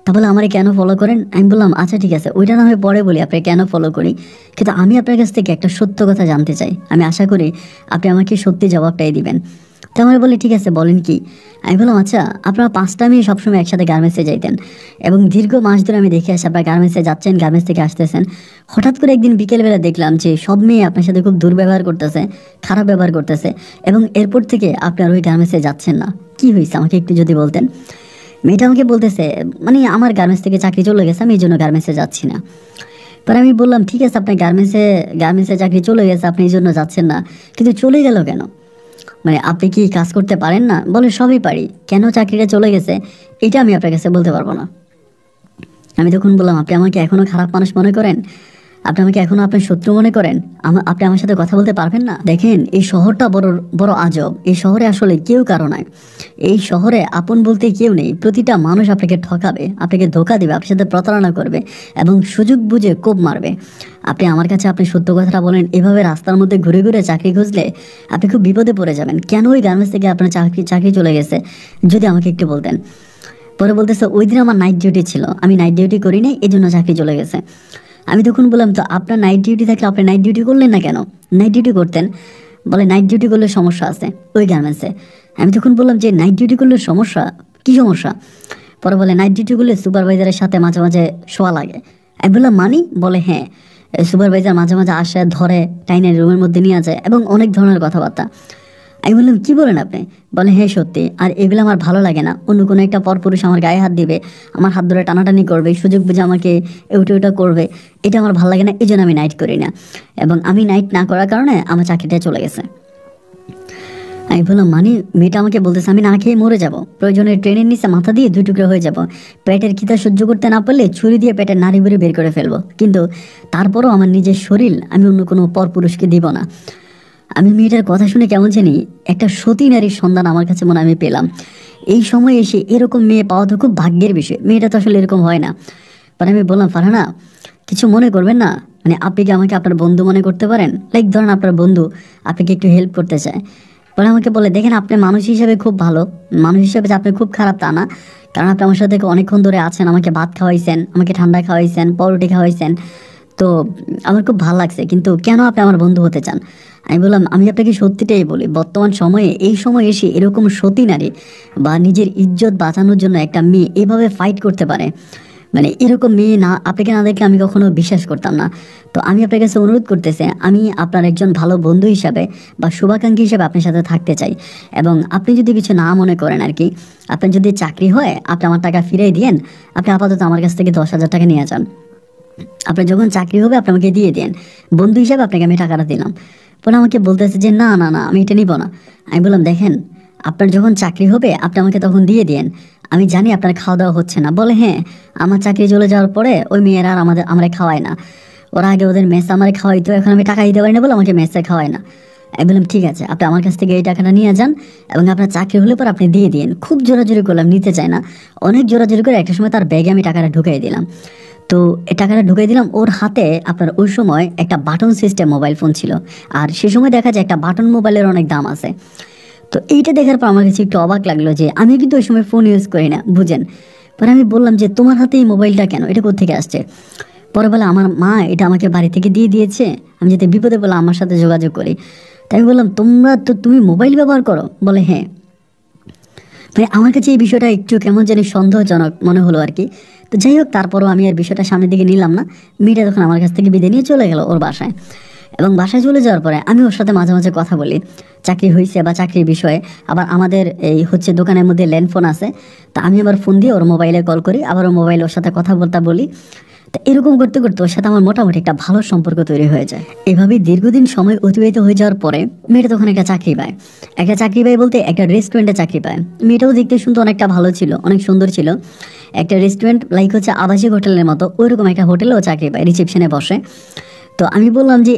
তা বলে, আমারে কেন ফলো করেন? আমি বললাম, আচ্ছা ঠিক আছে, ওইটা না হয় পরে বলি আপনি কেন ফলো করি, কিন্তু আমি আপনার কাছ থেকে একটা সত্য কথা জানতে চাই, আমি আশা করি আপনি আমাকে সত্যি জবাবটাই দিবেন। তো আমার বলে, ঠিক আছে, বলেন কি? আমি বললাম, আচ্ছা, আপনারা 5টা মেয়ে সবসময় একসাথে গার্মেন্টসে যাইতেন, এবং দীর্ঘ মাস ধরে আমি দেখে আসি আপনার গার্মেন্টসে যাচ্ছেন, গার্মেন্টস থেকে আসতেছেন। হঠাৎ করে একদিন বিকেলবেলা দেখলাম যে সব মেয়ে আপনার সাথে খুব দুর্ব্যবহার করতেছে, খারাপ ব্যবহার করতেছে, এবং এরপর থেকে আপনার ওই গার্মেন্টসে যাচ্ছেন না। কি হয়েছে আমাকে একটু যদি বলতেন। মেয়েটা আমাকে বলতেছে, মানে আমার গার্মেন্টস থেকে চাকরি চলে গেছে, আমি এই জন্য গার্মেন্টসে যাচ্ছি না। পরে আমি বললাম, ঠিক আছে, আপনার গার্মেন্টসে চাকরি চলে গেছে, আপনি এই জন্য যাচ্ছেন না, কিন্তু চলে গেল কেন? মানে আপনি কি কাজ করতে পারেন না? বলে সবই পারি, কেন চাকরিটা চলে গেছে এটা আমি আপনার কাছে বলতে পারবো না। আমি তখন বললাম, আপনি আমাকে এখনো খারাপ মানুষ মনে করেন? আপনি আমাকে এখনো আপনার শত্রু মনে করেন? আপনি আমার সাথে কথা বলতে পারবেন না? দেখেন, এই শহরটা বড় বড় আজব। এই শহরে আসলে কেউ কারো নাই। এই শহরে আপন বলতে কেউ নেই। প্রতিটা মানুষ আপনাকে ঠকাবে, আপনাকে ধোকা দেবে, আপনার সাথে প্রতারণা করবে এবং সুযোগ বুঝে কোপ মারবে। আপনি আমার কাছে আপনি সত্য কথাটা বলেন, এভাবে রাস্তার মধ্যে ঘুরে ঘুরে চাকরি খুঁজলে আপনি খুব বিপদে পড়ে যাবেন। কেন ওই গার্মেন্টস থেকে আপনার চাকরি চলে গেছে যদি আমাকে একটু বলতেন। পরে বলতেছে, ওই দিন আমার নাইট ডিউটি ছিল, আমি নাইট ডিউটি করি নাই, এই জন্য চাকরি চলে গেছে। আমি তখন বললাম, তো আপনার নাইট ডিউটি থাকলে আপনি নাইট ডিউটি করলেন না কেন? নাইট ডিউটি করতেন। বলে, নাইট ডিউটি করলে সমস্যা আছে ওই গার্মেন্টসে। আমি তখন বললাম যে নাইট ডিউটি করলে সমস্যা, কী সমস্যা? পরে বলে, নাইট ডিউটি করলে সুপারভাইজারের সাথে মাঝে মাঝে শোয়া লাগে। আমি বললাম, মানি? বলে, হ্যাঁ, সুপারভাইজার মাঝে মাঝে আসে, ধরে টাইনে রুমের মধ্যে নিয়ে যায় এবং অনেক ধরনের কথাবার্তা। আমি বললাম, কি বলেন আপনি? বলে, হ্যাঁ সত্যি, আর এগুলো আমার ভালো লাগে না। অন্য কোনো একটা পরপুরুষ আমার গায়ে হাত দিবে, আমার হাত ধরে টানাটানি করবে, সুযোগ বুঝে আমাকে ওটা করবে, এটা আমার ভালো লাগে না, এই জন্য আমি নাইট করি না। এবং আমি নাইট না করার কারণে আমার চাকরিটা চলে গেছে। আমি বললাম, মানে মেয়েটা আমাকে বলতেছে আমি না খেয়ে মরে যাব, প্রয়োজনে ট্রেনের নিচে মাথা দিয়ে দুই টুকরো হয়ে যাব, পেটের খিদা সহ্য করতে না পারলে ছুরি দিয়ে পেটের নাড়ি বুড়ি বের করে ফেলবো, কিন্তু তারপরও আমার নিজের শরীর আমি অন্য কোনো পরপুরুষকে দিব না। আমি মেয়েটার কথা শুনে কেমন জানি একটা সতী নারীর সন্ধান আমার কাছে মনে আমি পেলাম। এই সময় এসে এরকম মেয়ে পাওয়া তো খুব ভাগ্যের বিষয়। মেয়েটা তো আসলে এরকম হয় না। পরে আমি বললাম, ফারহানা কিছু মনে করবেন না, মানে আপনি কি আমাকে আপনার বন্ধু মনে করতে পারেন? লাইক ধরেন আপনার বন্ধু আপনাকে একটু হেল্প করতে চায়। পরে আমাকে বলে, দেখেন আপনি মানুষ হিসেবে খুব ভালো, মানুষ হিসেবে যে আপনি খুব খারাপ তা না, কারণ আপনি আমার সাথে অনেকক্ষণ ধরে আছেন, আমাকে ভাত খাওয়াইছেন, আমাকে ঠান্ডা খাওয়াইছেন, পরোটি খাওয়াইছেন, তো আমার খুব ভালো লাগছে, কিন্তু কেন আপনি আমার বন্ধু হতে চান? আমি বললাম, আমি আপনাকে সত্যিটাই বলি, বর্তমান সময়ে এই সময় এসে এরকম সতী নারী বা নিজের ইজ্জত বাঁচানোর জন্য একটা মেয়ে এভাবে ফাইট করতে পারে, মানে এরকম মেয়ে না আপনাকে না দেখলে আমি কখনো বিশ্বাস করতাম না। তো আমি আপনার কাছে অনুরোধ করতেছি, আমি আপনার একজন ভালো বন্ধু হিসাবে বা শুভাকাঙ্ক্ষী হিসাবে আপনার সাথে থাকতে চাই, এবং আপনি যদি কিছু না মনে করেন আর কি, আপনার যদি চাকরি হয় আপনি আমার টাকা ফিরিয়ে দিয়েন, আপনি আপাতত আমার কাছ থেকে 10,000 টাকা নিয়ে যান, আপনার যখন চাকরি হবে আপনি আমাকে দিয়ে দেন, বন্ধু হিসাবে আপনাকে আমি টাকাটা দিলাম। পরে আমাকে বলতেছে যে না না না, আমি এটা নিব না। আমি বললাম, দেখেন আপনার যখন চাকরি হবে আপনি আমাকে তখন দিয়ে দেন, আমি জানি আপনার খাওয়া দাওয়া হচ্ছে না। বলে, হ্যাঁ, আমার চাকরি চলে যাওয়ার পরে ওই মেয়েরা আর আমরা খাওয়ায় না, ওরা আগে ওদের মেস আমার খাওয়াইতো, এখন আমি টাকা দিতে পারি না বলে আমাকে মেসে খাওয়ায় না। আমি বললাম, ঠিক আছে, আপনি আমার কাছ থেকে এই টাকাটা নিয়ে যান এবং আপনার চাকরি হলে পর আপনি দিয়ে দিন। খুব জোরাজোরি করলাম, নিতে চাই না, অনেক জোরাজোরি করে একটা সময় তার ব্যাগে আমি টাকাটা ঢুকিয়ে দিলাম। তো এই টাকাটা ঢুকিয়ে দিলাম ওর হাতে। আপনার ওই সময় একটা বাটন সিস্টেম মোবাইল ফোন ছিল, আর সে সময় দেখা যায় একটা বাটন মোবাইলের অনেক দাম আছে। তো এইটা দেখার পর আমার কাছে একটু অবাক লাগলো যে আমি কিন্তু ওই সময় ফোন ইউজ করি না, বুঝেন। পরে আমি বললাম যে তোমার হাতে এই মোবাইলটা কেন, এটা কোত্থেকে আসছে? পরে বলে, আমার মা এটা আমাকে বাড়ি থেকে দিয়ে দিয়েছে, আমি যাতে বিপদে বলে আমার সাথে যোগাযোগ করি। তাই আমি বললাম, তুমি মোবাইল ব্যবহার করো? বলে, হ্যাঁ। মানে আমার কাছে এই বিষয়টা একটু কেমন জানি সন্দেহজনক মনে হলো আর কি। তো যাই হোক, তারপরও আমি আর বিষয়টা সামনের দিকে নিলাম না। মেয়েটা তখন আমার কাছ থেকে বিদায় নিয়ে চলে গেল ওর বাসায়, এবং বাসায় চলে যাওয়ার পরে আমি ওর সাথে মাঝে মাঝে কথা বলি চাকরি হয়েছে বা চাকরির বিষয়ে। আবার আমাদের এই দোকানের মধ্যে ল্যান্ডফোন আছে, তা আমি আবার ফোন দিয়ে ওর মোবাইলে কল করি, আবার ওর মোবাইলে ওর সাথে কথা বলি। তো এরকম করতে করতে ওর সাথে আমার মোটামুটি একটা ভালো সম্পর্ক তৈরি হয়ে যায়। এভাবেই দীর্ঘদিন সময় অতিবাহিত হয়ে যাওয়ার পরে মেয়েটা তখন একটা চাকরি পায়। একটা চাকরি পায় বলতে একটা রেস্টুরেন্টে চাকরি পায়। মেয়েটাও দেখতে শুনতে অনেকটা ভালো ছিল, অনেক সুন্দর ছিল। একটা রেস্টুরেন্ট লাইক আবাসিক হোটেলের মতো ওইরকম একটা হোটেলেও চাকরি পায়, রিসেপশনে বসে। তো আমি বললাম যে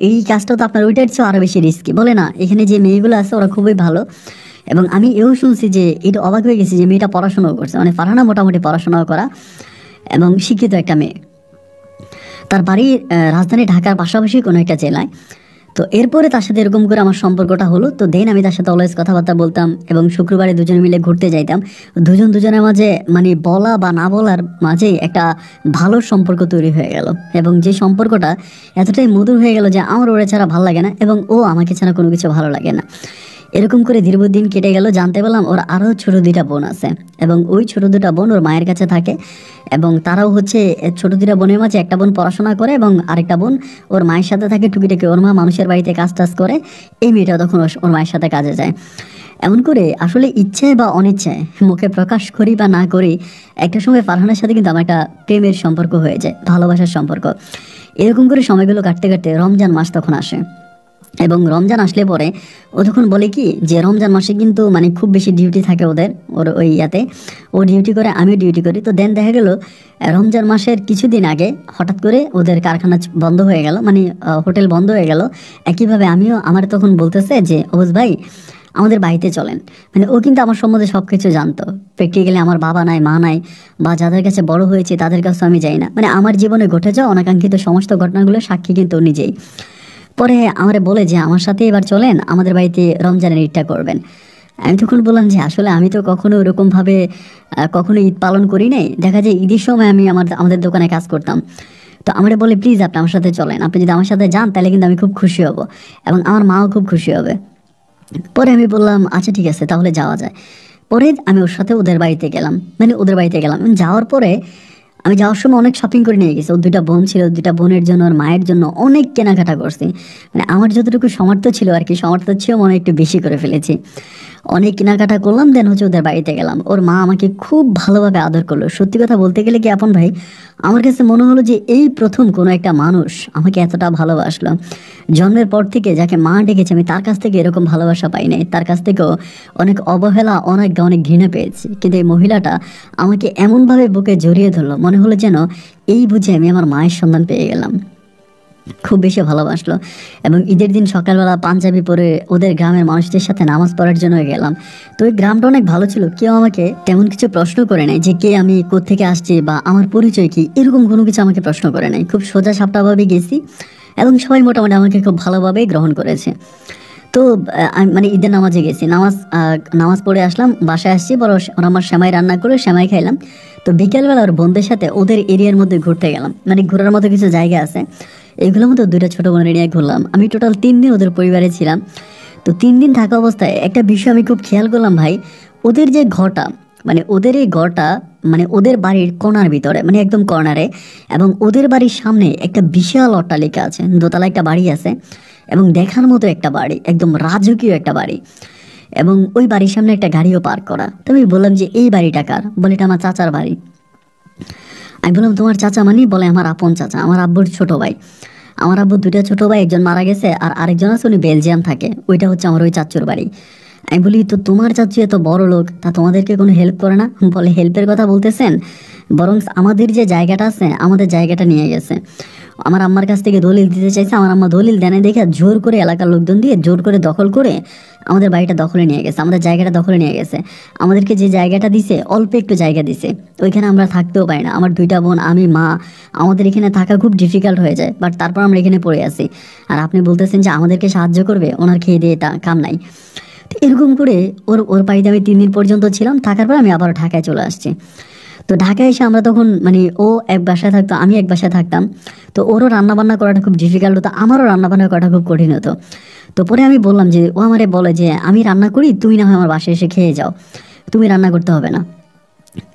এই কাজটা তো আপনার ওইটার চেয়ে আরও বেশি রিস্কি। বলে, না, এখানে যে মেয়েগুলো আছে ওরা খুবই ভালো, এবং আমি এও শুনছি যে এটা অবাক হয়ে গেছি যে মেয়েটা পড়াশোনাও করছে, মানে ফারহানা মোটামুটি পড়াশোনাও করা এবং শিক্ষিত একটা মেয়ে। তার বাড়ি রাজধানী ঢাকার পাশাপাশি কোনো একটা জেলায়। তো এরপরে তার সাথে এরকম করে আমার সম্পর্কটা হলো। তো দেন আমি তার সাথে অলওয়েজ কথাবার্তা বলতাম, এবং শুক্রবারে দুজনে মিলে ঘুরতে যাইতাম। দুজনের মাঝে মানে বলা বা না বলার মাঝে একটা ভালো সম্পর্ক তৈরি হয়ে গেল, এবং যে সম্পর্কটা এতটাই মধুর হয়ে গেল যে আমার ওরা ছাড়া ভালো লাগে না, এবং ও আমাকে ছাড়া কোনো কিছু ভালো লাগে না। এরকম করে দীর্ঘদিন কেটে গেল। জানতে পারলাম ওর আরও ছোটো 2টা বোন আছে, এবং ওই ছোটো 2টা বোন ওর মায়ের কাছে থাকে, এবং তারাও ছোটো 2টা বোনের মাঝে একটা বোন পড়াশোনা করে এবং আরেকটা বোন ওর মায়ের সাথে থাকে টুকিটাকি। ওর মা মানুষের বাড়িতে কাজ টাজ করে, এই মেয়েটাও তখন ওর মায়ের সাথে কাজে যায়। এমন করে আসলে ইচ্ছায় বা অনিচ্ছায়, মুখে প্রকাশ করি বা না করি, একটা সময় ফারহানার সাথে কিন্তু আমার একটা প্রেমের সম্পর্ক হয়ে যায়, ভালোবাসার সম্পর্ক। এরকম করে সময়গুলো কাটতে কাটতে রমজান মাস তখন আসে। এবং রমজান আসলে পরে ও তখন বলে কি যে রমজান মাসে কিন্তু মানে খুব বেশি ডিউটি থাকে ওদের, ওর ওই ইয়াতে ও ডিউটি করে, আমিও ডিউটি করি। তো দেন দেখা গেল রমজান মাসের কিছুদিন আগে হঠাৎ করে ওদের কারখানা বন্ধ হয়ে গেল, মানে হোটেল বন্ধ হয়ে গেল। একইভাবে আমিও, আমার তখন বলতেছে যে ওস ভাই আমাদের বাড়িতে চলেন। মানে ও কিন্তু আমার সম্বন্ধে সব কিছু জানতো। প্র্যাকটিক্যালি আমার বাবা নাই, মা নাই, বা যাদের কাছে বড় হয়েছে তাদের কাছে আমি যাই না, মানে আমার জীবনে ঘটে যাওয়া অনাকাঙ্ক্ষিত সমস্ত ঘটনাগুলো সাক্ষী কিন্তু ও নিজেই। পরে আমারে বলে যে আমার সাথে এবার চলেন, আমাদের বাড়িতে রমজানের ঈদটা করবেন। আমি তখন বললাম যে আসলে আমি তো কখনো ওরকমভাবে কখনো ঈদ পালন করি নাই। দেখা যায় ঈদের সময় আমি আমাদের দোকানে কাজ করতাম। তো আমারে বলে প্লিজ আপনি আমার সাথে চলেন, আপনি যদি আমার সাথে যান তাহলে কিন্তু আমি খুব খুশি হব এবং আমার মাও খুব খুশি হবে। পরে আমি বললাম আচ্ছা ঠিক আছে তাহলে যাওয়া যায়। পরে আমি ওর সাথে ওদের বাড়িতে গেলাম, মানে ওদের বাড়িতে গেলাম। যাওয়ার পরে আমি যাওয়ার সময় অনেক শপিং করে নিয়ে গেছি। ওর দুইটা বোন ছিল, দুইটা বোনের জন্য, ওর মায়ের জন্য অনেক কেনাকাটা করছি। মানে আমার যতটুকু সামর্থ্য ছিল আর কি, সামর্থ্য ছিল মনে হয় একটু বেশি করে ফেলেছি। অনেক কেনাকাটা করলাম, দেন হচ্ছে ওদের বাড়িতে গেলাম। ওর মা আমাকে খুব ভালোভাবে আদর করলো। সত্যি কথা বলতে গেলে কি আপন ভাই, আমার কাছে মনে হলো যে এই প্রথম কোনো একটা মানুষ আমাকে এতটা ভালোবাসলো। জন্মের পর থেকে যাকে মা ডেকেছে আমি তার কাছ থেকে এরকম ভালোবাসা পাই নাই। তার কাছ থেকেও অনেক অবহেলা, অনেক অনেক ঘৃণা পেয়েছি। কিন্তু এই মহিলাটা আমাকে এমনভাবে বুকে জড়িয়ে ধরলো, মনে হলো যেন এই বুঝে আমি আমার মায়ের সন্ধান পেয়ে গেলাম। খুব বেশি ভালোবাসলো। এবং ঈদের দিন সকালবেলা পাঞ্জাবি পরে ওদের গ্রামের মানুষদের সাথে নামাজ পড়ার জন্য গেলাম। তো ওই গ্রামটা অনেক ভালো ছিল, কেউ আমাকে তেমন কিছু প্রশ্ন করে নাই যে কে আমি, কোত্থেকে আসছি বা আমার পরিচয় কি, এরকম কোনো কিছু আমাকে প্রশ্ন করে নাই। খুব সোজা সাপটাভাবে গেছি এবং সবাই মোটামুটি আমাকে খুব ভালোভাবেই গ্রহণ করেছে। তো আমি মানে ঈদের নামাজে গেছি, নামাজ পড়ে আসলাম, বাসায় আসছি, বড় ওরা আমার সেমাই রান্না করে সেমাই খাইলাম। তো বিকেলবেলা ওর বন্ধুদের সাথে ওদের এরিয়ার মধ্যে ঘুরতে গেলাম, মানে ঘোরার মতো কিছু জায়গা আছে, এগুলোর মধ্যে দুইটা ছোটো বোনের নিয়ে ঘুরলাম। আমি টোটাল 3 দিন ওদের পরিবারে ছিলাম। তো 3 দিন থাকা অবস্থায় একটা বিষয় আমি খুব খেয়াল করলাম ভাই, ওদের যে ঘরটা, মানে ওদের এই ঘরটা মানে ওদের বাড়ির কোণার ভিতরে, মানে একদম কর্নারে, এবং ওদের বাড়ির সামনে একটা বিশাল অট্টালিকা আছে, দোতলা একটা বাড়ি আছে এবং দেখার মতো একটা বাড়ি, একদম রাজকীয় একটা বাড়ি। এবং ওই বাড়ির সামনে একটা গাড়িও পার্ক করা। তো আমি বললাম যে এই বাড়িটা কার? বলে এটা আমার চাচার বাড়ি। আমি বললাম তোমার চাচা? মানে বলে আমার আপন চাচা, আমার আব্বুর ছোট ভাই। আমার আব্বুর 2টা ছোট ভাই, একজন মারা গেছে আর আরেকজন আছে উনি বেলজিয়াম থাকে, ওইটা হচ্ছে আমার ওই চাচুর বাড়ি। আমি বলি তো তোমার চাচু এত বড় লোক, তা তোমাদেরকে কোনো হেল্প করে না? বলে হেল্পের কথা বলতেছেন, বরং আমাদের যে জায়গাটা আছে আমাদের জায়গাটা নিয়ে গেছে। আমার আম্মার কাছ থেকে দলিল দিতে চাইছে, আমার আম্মা দলিল দেনে দেখে জোর করে এলাকার লোকজন দিয়ে জোর করে দখল করে আমাদের বাড়িটা দখলে নিয়ে গেছে, আমাদের জায়গাটা দখলে নিয়ে গেছে। আমাদেরকে যে জায়গাটা দিছে অল্প একটু জায়গা দিছে, ওইখানে আমরা থাকতেও পারি না। আমার 2টা বোন, আমি, মা, আমাদের এখানে থাকা খুব ডিফিকাল্ট হয়ে যায়, বাট তারপর আমরা এখানে পড়ে আছি। আর আপনি বলতেছেন যে আমাদেরকে সাহায্য করবে, ওনার খেয়ে দিয়ে এটা কাম নাই। তো এরকম করে ওর ওর বাড়িতে আমি 3 দিন পর্যন্ত ছিলাম। থাকার পর আমি আবার ঢাকায় চলে আসছি। তো ঢাকায় এসে আমরা তখন মানে ও এক বাসায় থাকতো, আমি এক বাসায় থাকতাম। তো ওরও রান্নাবান্না করাটা খুব ডিফিকাল্ট হতো, আমারও রান্নাবান্না করাটা খুব কঠিন হতো। তো পরে আমি বললাম যে ও আমারে বলে যে আমি রান্না করি, তুমি না হয় আমার বাসায় এসে খেয়ে যাও, তুমি রান্না করতে হবে না।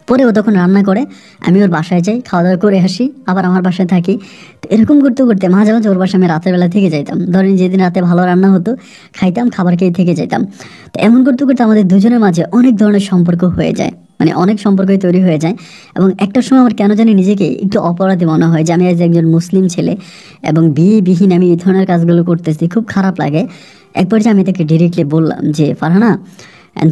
পরে ও তখন রান্না করে, আমি ওর বাসায় যাই, খাওয়া দাওয়া করে আসি, আবার আমার বাসায় থাকি। তো এরকম করতে করতে মাঝে মাঝে ওর বাসায় আমি রাতের বেলা থেকে যাইতাম। ধরেন যেদিন রাতে ভালো রান্না হতো খাইতাম, খাবার খেয়ে থেকে যেতাম। তো এমন করতে করতে আমাদের দুজনের মাঝে অনেক ধরনের সম্পর্ক হয়ে যায়, মানে অনেক সম্পর্কই তৈরি হয়ে যায়। এবং একটা সময় আমার কেন জানি নিজেকে একটু অপরাধী মনে হয় যে আমি আজ একজন মুসলিম ছেলে এবং বিয়েবিহীন আমি এই ধরনের কাজগুলো করতেছি, খুব খারাপ লাগে। একবার যে আমি তাকে ডিরেক্টলি বললাম যে ফারহানা,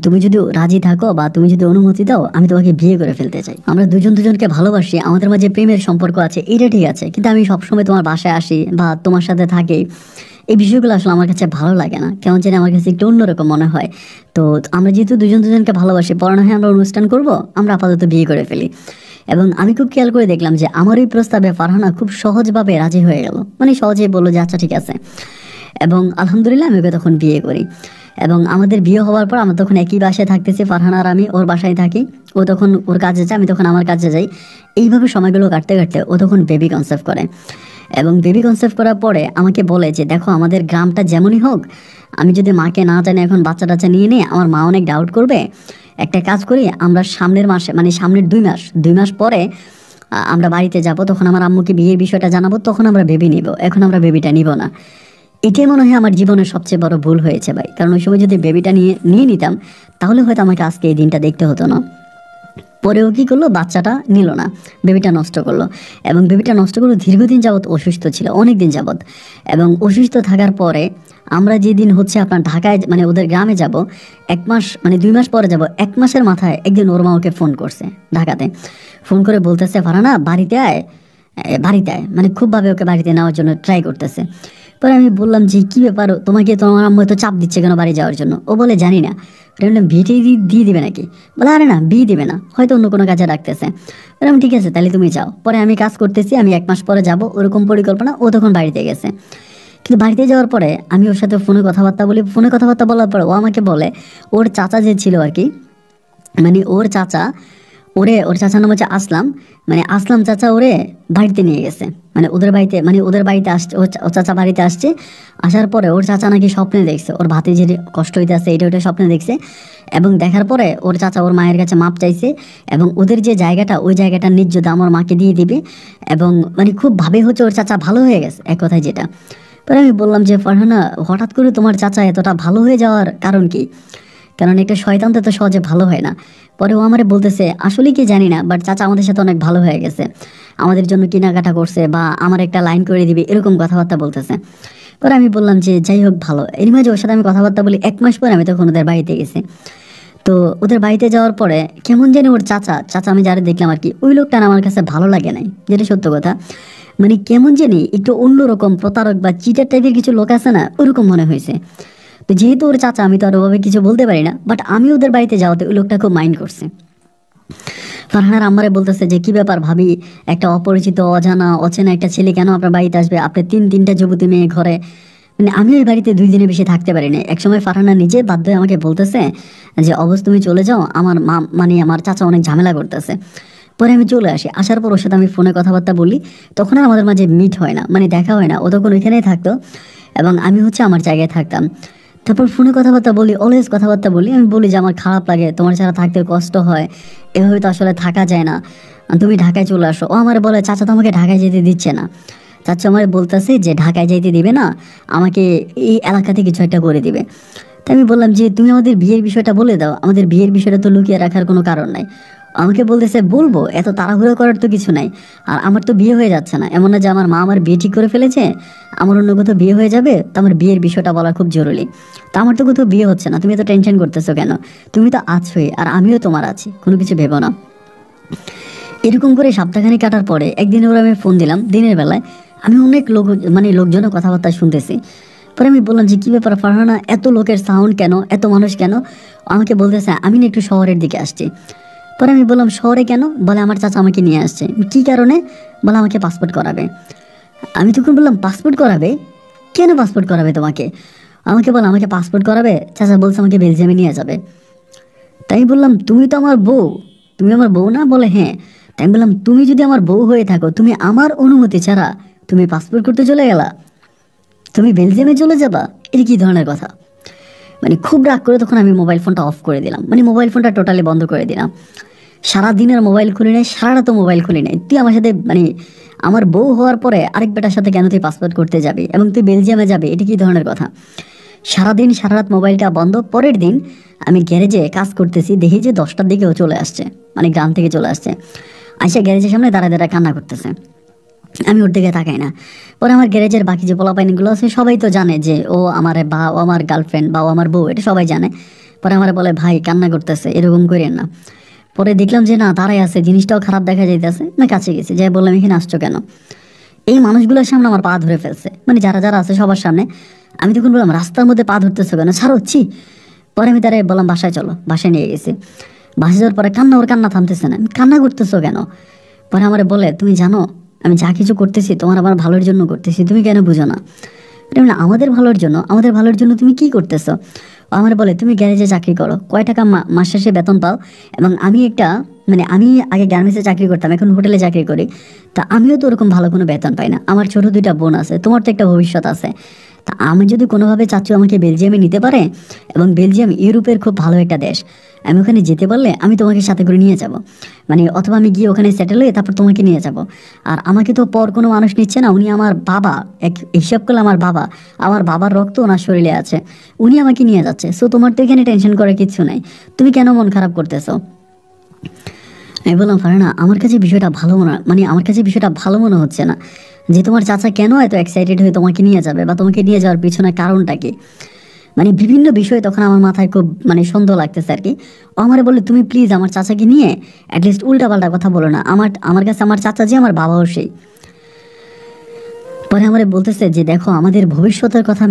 তুমি যদি রাজি থাকো বা তুমি যদি অনুমতি দাও, আমি তোমাকে বিয়ে করে ফেলতে চাই। আমরা দুজন দুজনকে ভালোবাসি, আমাদের মাঝে প্রেমের সম্পর্ক আছে, এটা ঠিক আছে, কিন্তু আমি সবসময় তোমার বাসায় আসি বা তোমার সাথে থাকি, এই বিষয়গুলো আসলে আমার কাছে ভালো লাগে না, কেমন জানি আমার কাছে একটু অন্যরকম মনে হয়। তো আমরা যেহেতু দুজন দুজনকে ভালোবাসি, পরে না হয় আমরা অনুষ্ঠান করব, আমরা আপাতত বিয়ে করে ফেলি। এবং আমি খুব খেয়াল করে দেখলাম যে আমার ওই প্রস্তাবে ফারহানা খুব সহজভাবে রাজি হয়ে গেল, মানে সহজেই বললো যে আচ্ছা ঠিক আছে। এবং আলহামদুলিল্লাহ আমি ওকে তখন বিয়ে করি। এবং আমাদের বিয়ে হওয়ার পর আমরা তখন একই বাসায় থাকতেছি, ফারহানা আর আমি ওর বাসায় থাকি। ও তখন ওর কাজে যায়, আমি তখন আমার কাজে যাই। এইভাবে সময়গুলো কাটতে কাটতে ও তখন বেবি কনসেপ্ট করে। এবং বেবি কনসেপ্ট করার পরে আমাকে বলে যে দেখো আমাদের গ্রামটা যেমনই হোক, আমি যদি মাকে না জানি এখন বাচ্চা টাচ্চা নিয়ে নিই, আমার মা অনেক ডাউট করবে। একটা কাজ করি, আমরা সামনের মাসে মানে সামনের 2 মাস পরে আমরা বাড়িতে যাব, তখন আমার আম্মুকে বিয়ের বিষয়টা জানাবো, তখন আমরা বেবি নিব, এখন আমরা বেবিটা নিব না। এটাই মনে হয় আমার জীবনের সবচেয়ে বড় ভুল হয়েছে ভাই, কারণ ওই সময় যদি বেবিটা নিয়ে নিতাম তাহলে হয়তো আমাকে আজকে এই দিনটা দেখতে হতো না। পরেও কি করলো, বাচ্চাটা নিল না, বেবিটা নষ্ট করলো। এবং বেবিটা নষ্ট করলো দীর্ঘদিন যাবৎ অসুস্থ ছিল, অনেক দিন যাবৎ। এবং অসুস্থ থাকার পরে আমরা যেদিন হচ্ছে আপনার ঢাকায় মানে ওদের গ্রামে যাব, 1 মাস মানে 2 মাস পরে যাব, 1 মাসের মাথায় একদিন ওর মা ওকে ফোন করছে ঢাকাতে। ফোন করে বলতেছে, ফারহানা বাড়িতে আয়, বাড়িতে আয়, মানে খুবভাবে ওকে বাড়িতে নেওয়ার জন্য ট্রাই করতেছে। পরে আমি বললাম যে কী ব্যাপার, তোমাকে তোমার আম্মু এত চাপ দিচ্ছে কেন বাড়ি যাওয়ার জন্য? ও বলে জানি না। পরে বললাম বিয়েটাই দিয়ে দিবে নাকি? বলে আরে না, বিয়ে দিবে না, হয়তো অন্য কোনো কাজে রাখতেছে। বললাম ঠিক আছে তাহলে তুমি যাও, পরে আমি কাজ করতেছি, আমি 1 মাস পরে যাব, ওরকম পরিকল্পনা। ও তখন বাড়িতে গেছে। কিন্তু বাড়িতে যাওয়ার পরে আমি ওর সাথে ফোনে কথাবার্তা বলি। ফোনে কথাবার্তা বলার পরে ও আমাকে বলে ওর চাচা যে ছিল আর কি, মানে ওর চাচা ওর চাচার নাম হচ্ছে আসলাম, মানে আসলাম চাচা ওরে বাড়িতে নিয়ে গেছে, মানে ওদের বাড়িতে আসছে। ওর চাচা বাড়িতে আসছে, আসার পরে ওর চাচা নাকি স্বপ্নে দেখছে ওর ভাতিজির কষ্ট হইতে আছে, এটা ওটা স্বপ্নে দেখছে। এবং দেখার পরে ওর চাচা ওর মায়ের কাছে মাপ চাইছে, এবং ওদের যে জায়গাটা, ওই জায়গাটার ন্যায্য দাম ওর মাকে দিয়ে দিবে। এবং মানে খুব ভাবে হচ্ছে ওর চাচা ভালো হয়ে গেছে, এক কথায় যেটা। পরে আমি বললাম যে ফারহানা, হঠাৎ করে তোমার চাচা এতটা ভালো হয়ে যাওয়ার কারণ কি? কারণ একটা শয়তান তো এত সহজে ভালো হয় না। পরে ও আমারে বলতেছে আসলে কি জানি না, বাট চাচা আমাদের সাথে অনেক ভালো হয়ে গেছে, আমাদের জন্য কেনাকাটা করছে বা আমার একটা লাইন করে দিবে, এরকম কথাবার্তা বলতেছে। পরে আমি বললাম যে যাই হোক ভালো। এর মাঝে ওর সাথে আমি কথাবার্তা বলি। 1 মাস পরে আমি তখন ওদের বাড়িতে গেছি। তো ওদের বাড়িতে যাওয়ার পরে কেমন জানি ওর চাচা আমি যারা দেখলাম আর কি, ওই লোকটা না আমার কাছে ভালো লাগে নাই, যেটা সত্য কথা। মানে কেমন জানি একটু অন্যরকম প্রতারক বা চিটার টাইপের কিছু লোক আছে না, ওরকম মনে হয়েছে। তো যেহেতু ওর চাচা, আমি তো আর ওভাবে কিছু বলতে পারি না, বাট আমি ওদের বাড়িতে যাওয়াতে ওই লোকটা খুব মাইন্ড করছে। ফারহানার আম্মারে বলতেছে যে কি ব্যাপার ভাবি, একটা অপরিচিত অচেনা একটা ছেলে কেন আপনার বাড়িতে আসবে? আপনি তিনটা যুবতী মেয়ে ঘরে, মানে আমি ওই বাড়িতে 2 দিনের বেশি থাকতে পারিনি। একসময় ফারহানা নিজে বাধ্য হয়ে আমাকে বলতেছে যে অবশ্য তুমি চলে যাও, আমার মা মানে আমার চাচা অনেক ঝামেলা করতেছে। পরে আমি চলে আসি। আসার পর ওর সাথে আমি ফোনে কথাবার্তা বলি। তখন আর আমাদের মাঝে মিট হয় না, মানে দেখা হয় না। ও তখন ওইখানেই থাকতো এবং আমি হচ্ছে আমার জায়গায় থাকতাম। তারপর ফোনে কথাবার্তা বলি, অলওয়েজ কথাবার্তা বলি। আমি বলি যে আমার খারাপ লাগে, তোমার ছাড়া থাকতে কষ্ট হয়, এভাবে তো আসলে থাকা যায় না, তুমি ঢাকায় চলে আসো। ও আমার বলে চাচা তো আমাকে ঢাকায় যেতে দিচ্ছে না। চাচা আমার বলতেছে যে ঢাকায় যাইতে দিবে না, আমাকে এই এলাকাতে কিছু একটা করে দিবে। তাই আমি বললাম যে তুমি আমাদের বিয়ের বিষয়টা বলে দাও, আমাদের বিয়ের বিষয়টা তো লুকিয়ে রাখার কোনো কারণ নাই। আমাকে বলতেছে বলবো, এত তাড়াহুড়ো করার তো কিছু নাই, আর আমার তো বিয়ে হয়ে যাচ্ছে না, এমন না যে আমার মা আমার বিয়ে ঠিক করে ফেলেছে, আমার অন্য কোথাও বিয়ে হয়ে যাবে, তো আমার বিয়ের বিষয়টা বলা খুব জরুরি। তা আমার তো কোথাও বিয়ে হচ্ছে না, তুমি তো টেনশন করতেছো কেন? তুমি তো আছোই, আর আমিও তোমার আছি, কোনো কিছু ভেবো না। এরকম করে সপ্তাহখানি কাটার পরে একদিন ওরা আমি ফোন দিলাম দিনের বেলায়। আমি অনেক লোকজনের কথাবার্তা শুনতেছি। পরে আমি বললাম যে কী ব্যাপার ফারহানা, এত লোকের সাউন্ড কেন, এত মানুষ কেন? আমাকে বলতেছে আমি না একটু শহরের দিকে আসছি। পরে আমি বললাম শহরে কেন? বলে আমার চাচা আমাকে নিয়ে আসছে। কী কারণে? বলে আমাকে পাসপোর্ট করাবে। আমি তখন বললাম পাসপোর্ট করাবে? কেন পাসপোর্ট করাবে তোমাকে? আমাকে বলে আমাকে পাসপোর্ট করাবে, চাচা বলছে আমাকে বেলজিয়ামে নিয়ে যাবে। তাই বললাম তুমি তো আমার বউ, তুমি আমার বউ না? বলে হ্যাঁ। তাই বললাম তুমি যদি আমার বউ হয়ে থাকো, তুমি আমার অনুমতি ছাড়া তুমি পাসপোর্ট করতে চলে গেলা, তুমি বেলজিয়ামে চলে যাবা, এটা কী ধরনের কথা? মানে খুব রাগ করে তখন আমি মোবাইল ফোনটা অফ করে দিলাম, মানে মোবাইল ফোনটা টোটালি বন্ধ করে দিলাম। সারাদিনের মোবাইল খুলি নাই, সারাটা তো মোবাইল খুলি নাই। তুই আমার সাথে মানে আমার বউ হওয়ার পরে আরেক বেটার সাথে কেন তুই পাসপোর্ট করতে যাবি এবং তুই বেলজিয়ামে যাবে, এটা কী ধরনের কথা? সারাদিন সারারাত মোবাইলটা বন্ধ। পরের দিন আমি গ্যারেজে কাজ করতেছি, দেখি যে 10টার দিকেও চলে আসছে, মানে গ্রাম থেকে চলে আসছে। আইসা গ্যারেজের সামনে দাঁড়ায় কান্না করতেছে। আমি ওর দিকে তাকাই না। পরে আমার গ্যারেজের বাকি যে পোলাপাইনগুলো আছে সবাই তো জানে যে ও আমার ও আমার গার্লফ্রেন্ড বা ও আমার বউ, এটা সবাই জানে। পরে আমার বলে ভাই কান্না করতেছে, এরকম করেন না। পরে দেখলাম যে না দাঁড়াই আছে, জিনিসটাও খারাপ দেখা যাইতেছে, না কাছে গেছি, যাই বললাম এখানে আসছো কেন? এই মানুষগুলোর সামনে আমার পা ধরে ফেলছে, মানে যারা যারা আছে সবার সামনে। আমি তখন বললাম রাস্তার মধ্যে পা ধরতেছো কেন, ছাড়ছি। পরে আমি তারা বললাম বাসায় চলো, বাসায় নিয়ে গেছি। বাসায় যাওয়ার পরে ওর কান্না থামতেছে না। কান্না করতেছো কেন? পরে আমার বলে তুমি জানো আমি যা কিছু করতেছি তোমার আমার ভালোর জন্য করতেছি, তুমি কেন বুঝো না? আমাদের ভালোর জন্য তুমি কি করতেছো? আমার বলে তুমি গ্যারেজে চাকরি করো, কয় টাকা মাস শেষে বেতন পাও? এবং আমি আমি আগে গার্মেন্টসে চাকরি করতাম, এখন হোটেলে চাকরি করি। তা আমিও তো ওরকম ভালো কোনো বেতন পাই না, আমার ছোট 2টা বোন আছে, তোমার তো একটা ভবিষ্যৎ আছে। তা আমি যদি কোনোভাবে চাচ্ছি আমাকে বেলজিয়ামে নিতে পারে, এবং বেলজিয়াম ইউরোপের খুব ভালো একটা দেশ, আমি ওখানে যেতে পারলে আমি তোমাকে সাথে করে নিয়ে যাব, মানে অথবা আমি গিয়ে ওখানে সেটেল হয়ে তারপর তোমাকে নিয়ে যাব। আর আমাকে তো পর কোনো মানুষ নিচ্ছে না, উনি আমার বাবা, হিসাব করলে আমার বাবার রক্ত ওনার শরীরে আছে, উনি আমাকে নিয়ে যাচ্ছে। সো তোমার তো এখানে টেনশন করার কিছু নাই, তুমি কেন মন খারাপ করতেছো? আমি বললাম, ফারহানা, আমার কাছে বিষয়টা ভালো মনে মানে আমার কাছে বিষয়টা ভালো মনে হচ্ছে না যে তোমার চাচা কেন এত এক্সাইটেড হয়ে তোমাকে নিয়ে যাবে বা তোমাকে নিয়ে যাওয়ার পিছনে কারণটা কি। মানে বিভিন্ন বিষয় তখন আমার মাথায় খুব সন্দেহ লাগতেছে আর কি। ও আমারে বলে, তুমি প্লিজ আমার চাচাকে নিয়ে অ্যাটলিস্ট উল্টাপাল্টা কথা বলো না, আমার কাছে আমার চাচা যে আমার বাবাও সেই। পরে আমারে বলতেছে যে দেখো, আমাদের ভবিষ্যতের কথা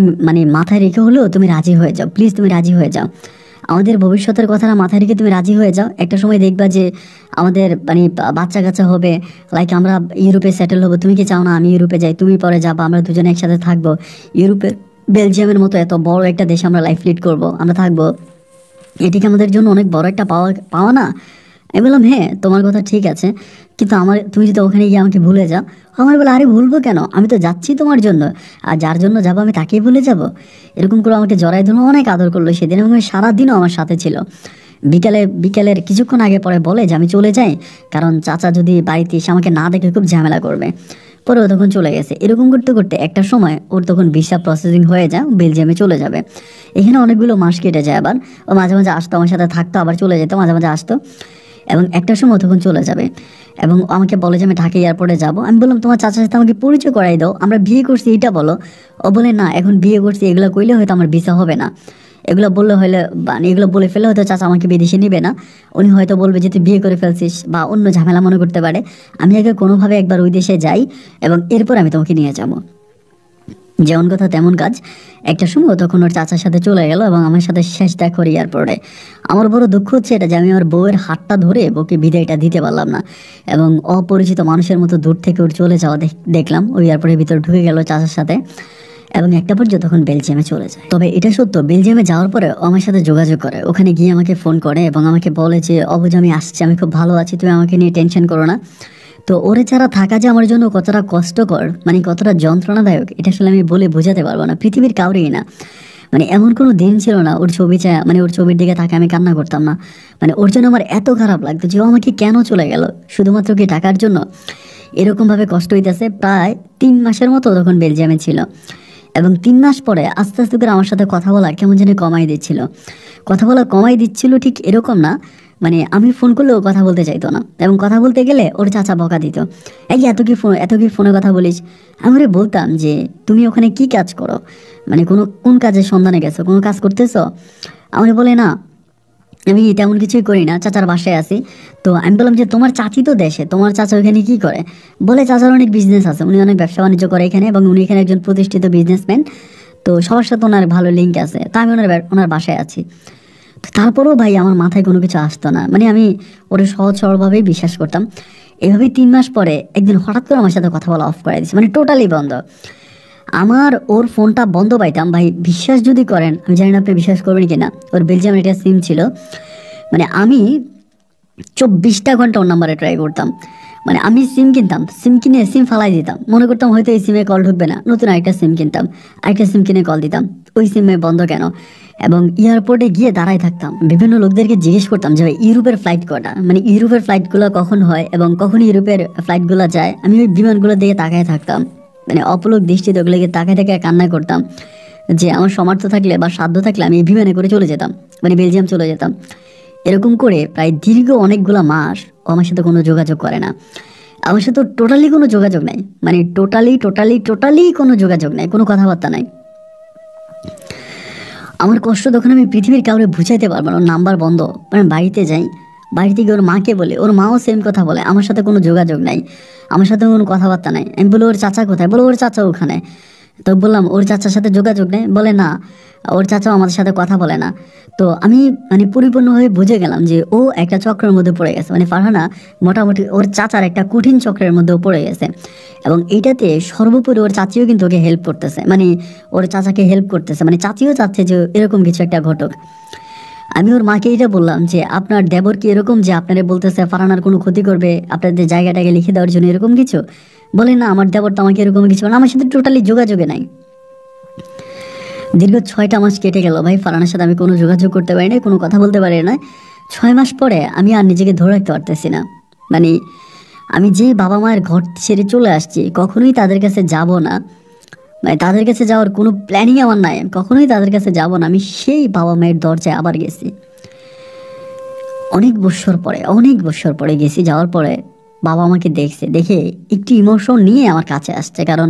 মাথায় রেখে হলেও তুমি রাজি হয়ে যাও, প্লিজ তুমি রাজি হয়ে যাও। আমাদের ভবিষ্যতের কথাটা মাথায় রেখে তুমি রাজি হয়ে যাও। একটা সময় দেখবা যে আমাদের বাচ্চা কাচ্চা হবে, লাইক আমরা ইউরোপে সেটেল হবো। তুমি কি চাও না আমি ইউরোপে যাই, তুমি পরে যাবা, আমরা দুজনে একসাথে থাকবো। ইউরোপের বেলজিয়ামের মতো এত বড় একটা দেশে আমরা লাইফ লিড করবো, আমরা থাকবো। এটি কি আমাদের জন্য অনেক বড় একটা পাওয়া পাওয়া না? আমি বললাম, হ্যাঁ তোমার কথা ঠিক আছে, কিন্তু তুমি যদি ওখানে গিয়ে আমাকে ভুলে যাও। আমার বলে, আরে ভুলবো কেন, আমি তো যাচ্ছি তোমার জন্য, আর যার জন্য যাবো আমি তাকেই ভুলে যাব? এরকম করে আমাকে জড়াই ধরলো, অনেক আদর করলো সেদিন, এবং সারাদিনও আমার সাথে ছিল। বিকালের কিছুক্ষণ আগে পরে বলে যে আমি চলে যাই, কারণ চাচা যদি বাড়িতে এসে আমাকে না দেখে খুব ঝামেলা করবে। পরে ও তখন চলে গেছে। এরকম করতে করতে একটা সময় ওর তখন ভিসা প্রসেসিং হয়ে যায়, বেলজিয়ামে চলে যাবে। এখানে অনেকগুলো মাস কেটে যায়। আবার ও মাঝে মাঝে আসতো, আমার সাথে থাকতো, আবার চলে যেত, মাঝে মাঝে আসতো। এবং একটা সময় তখন চলে যাবে, এবং আমাকে বলে যে আমি ঢাকা এয়ারপোর্টে যাব। আমি বললাম, তোমার চাচার সাথে আমাকে পরিচয় করাই দাও, আমরা বিয়ে করছি এটা বলো। ও বলে, না এখন বিয়ে করছি এগুলো কইলে হয়তো আমার ভিসা হবে না, এগুলো বললে হলে এগুলো বলে ফেলে হয়তো চাচা আমাকে বিদেশে নিবে না। উনি হয়তো বলবে যে তুই বিয়ে করে ফেলছিস, বা অন্য ঝামেলা মনে করতে পারে। আমি আগে কোনোভাবে একবার ওই দেশে যাই, এবং এরপর আমি তোমাকে নিয়ে যাবো। যেমন কথা তেমন কাজ। একটা সময় তখন ওর চাচার সাথে চলে গেল, এবং আমার সাথে শেষ দেখা করি এয়ারপোর্টে। আমার বড় দুঃখ হচ্ছে এটা যে আমি আমার বউয়ের হাতটা ধরে বউকে বিদায়টা দিতে পারলাম না, এবং অপরিচিত মানুষের মতো দূর থেকে ওর চলে যাওয়া দেখলাম। ওই এয়ারপোর্টের ভিতরে ঢুকে গেল চাচার সাথে, এবং একটা পর্যায়ে তখন বেলজিয়ামে চলে যায়। তবে এটা সত্য, বেলজিয়ামে যাওয়ার পরে ও আমার সাথে যোগাযোগ করে, ওখানে গিয়ে আমাকে ফোন করে এবং আমাকে বলে যে অবুজ, আমি আসছি, আমি খুব ভালো আছি, তুমি আমাকে নিয়ে টেনশন করো না। তো ওরে ছাড়া থাকা যে আমার জন্য কতটা কষ্টকর, কতটা যন্ত্রণাদায়ক, এটা আসলে আমি বলে বোঝাতে পারবো না, পৃথিবীর কাউরেই না। এমন কোনো দিন ছিল না ওর ছবি চায়, ওর ছবির দিকে তাকে আমি কান্না করতাম না। ওর জন্য আমার এত খারাপ লাগতো যে ও আমাকে কেন চলে গেল, শুধুমাত্র কি টাকার জন্য? এরকমভাবে কষ্ট হইতেছে। প্রায় 3 মাসের মতো তখন বেলজিয়ামে ছিল, এবং 3 মাস পরে আস্তে আস্তে করে আমার সাথে কথা বলা কেমন জানি কমাই দিচ্ছিল। কথা বলা কমাই দিচ্ছিল ঠিক এরকম না, আমি ফোন করলেও কথা বলতে চাইতো না, এবং কথা বলতে গেলে ওর চাচা বকা দিত, এই এত কি ফোনে কথা বলিস। আমি ওরে বলতাম যে তুমি ওখানে কি কাজ করো, কোন কাজের সন্ধানে গেছো, কোনো কাজ করতেছো? আমার বলে, না আমি তেমন কিছুই করি না, চাচার বাসায় আছি। তো আমি বললাম যে তোমার চাচি তো দেশে, তোমার চাচা ওখানে কি করে? বলে, চাচার অনেক বিজনেস আছে, উনি অনেক ব্যবসা বাণিজ্য করে এখানে, এবং উনি এখানে একজন প্রতিষ্ঠিত বিজনেসম্যান। তো সবার সাথে ওনার ভালো লিঙ্ক আছে, তা আমি ওনার বাসায় আছি। তো তারপরেও ভাই আমার মাথায় কোনো কিছু আসতো না, আমি ওরে সহজ সরলভাবেই বিশ্বাস করতাম। এভাবেই 3 মাস পরে একদিন হঠাৎ করে আমার সাথে কথা বলা অফ করে দিচ্ছে, টোটালি বন্ধ। আমার ওর ফোনটা বন্ধ পাইতাম ভাই, বিশ্বাস যদি করেন, আমি জানি না আপনি বিশ্বাস করবেন কিনা, ওর বেলজিয়ামের একটা সিম ছিল। আমি 24টা ঘন্টা ওর নাম্বারে ট্রাই করতাম। আমি সিম কিনতাম, সিম কিনে সিম ফালাই দিতাম, মনে করতাম হয়তো এই সিমে কল ঢুকবে না, নতুন আরেকটা সিম কিনতাম, আরেকটা সিম কিনে কল দিতাম, ওই সিমে বন্ধ কেন। এবং এয়ারপোর্টে গিয়ে দাঁড়ায় থাকতাম, বিভিন্ন লোকদেরকে জিজ্ঞেস করতাম যে ভাই ইউরোপের ফ্লাইট কটা, ইউরোপের ফ্লাইটগুলো কখন হয় এবং কখন ইউরোপের ফ্লাইটগুলো যায়। আমি ওই বিমানগুলোর দিকে তাকায় থাকতাম, অপলক দৃষ্টিতে ওগুলোকে তাকায় তাকায় কান্না করতাম যে আমার সামর্থ্য থাকলে বা সাধ্য থাকলে আমি এই বিমানে করে চলে যেতাম, বেলজিয়াম চলে যেতাম। এরকম করে প্রায় দীর্ঘ অনেকগুলো মাস ও আমার সাথে কোনো যোগাযোগ করে না, আমার সাথে টোটালি কোনো যোগাযোগ নাই, টোটালি কোনো যোগাযোগ নাই, কোনো কথাবার্তা নাই। আমার কষ্ট তখন আমি পৃথিবীর কাউরে বুঝাইতে পারবো না। নাম্বার বন্ধ, বাড়িতে যাই, বাড়িতে গিয়ে ওর মাকে বলে, ওর মাও সেম কথা বলে, আমার সাথে কোনো যোগাযোগ নাই, আমার সাথে কোনো কথাবার্তা নাই। আমি বলি ওর চাচা কোথায়? বলো ওর চাচা ওখানে। তো বললাম ওর চাচার সাথে যোগাযোগ নেই, বলে না ওর চাচাও আমাদের সাথে কথা বলে না। তো আমি পরিপূর্ণভাবে বুঝে গেলাম যে ও একটা চক্রের মধ্যে পড়ে গেছে, ফারহানা মোটামুটি ওর চাচার একটা কঠিন চক্রের মধ্যেও পড়ে গেছে। এবং এইটাতে সর্বোপরি ওর চাচিও কিন্তু ওকে হেল্প করতেছে, ওর চাচাকে হেল্প করতেছে, চাচিও চাচ্ছে যে এরকম কিছু একটা ঘটক। আমি ওর মাকে এটা বললাম যে আপনার দেবর কি এরকম যে আপনারা বলতেছে ফারহানার কোনো ক্ষতি করবে, আপনাদের জায়গাটাকে লিখে দেওয়ার জন্য এরকম কিছু? বলে না, আমার দেবর তো আমাকে এরকম কিছু, আমার সাথে টোটালি যোগাযোগে নাই। দীর্ঘ 6টা মাস কেটে গেল ভাই, ফারহানার সাথে আমি কোনো যোগাযোগ করতে পারি না, কোনো কথা বলতে পারি না। 6 মাস পরে আমি আর নিজেকে ধরে রাখতে পারতেছি না, আমি যে বাবা মায়ের ঘর ছেড়ে চলে আসছি, কখনোই তাদের কাছে যাব না, তাদের কাছে যাওয়ার কোনো প্ল্যানিং আমার নাই, কখনোই তাদের কাছে যাব না। আমি সেই বাবা মায়ের দরজায় আবার গেছি। অনেক বছর পরে গেছি। যাওয়ার পরে বাবা আমাকে দেখছে, দেখে একটু ইমোশন নিয়ে আমার কাছে আসছে, কারণ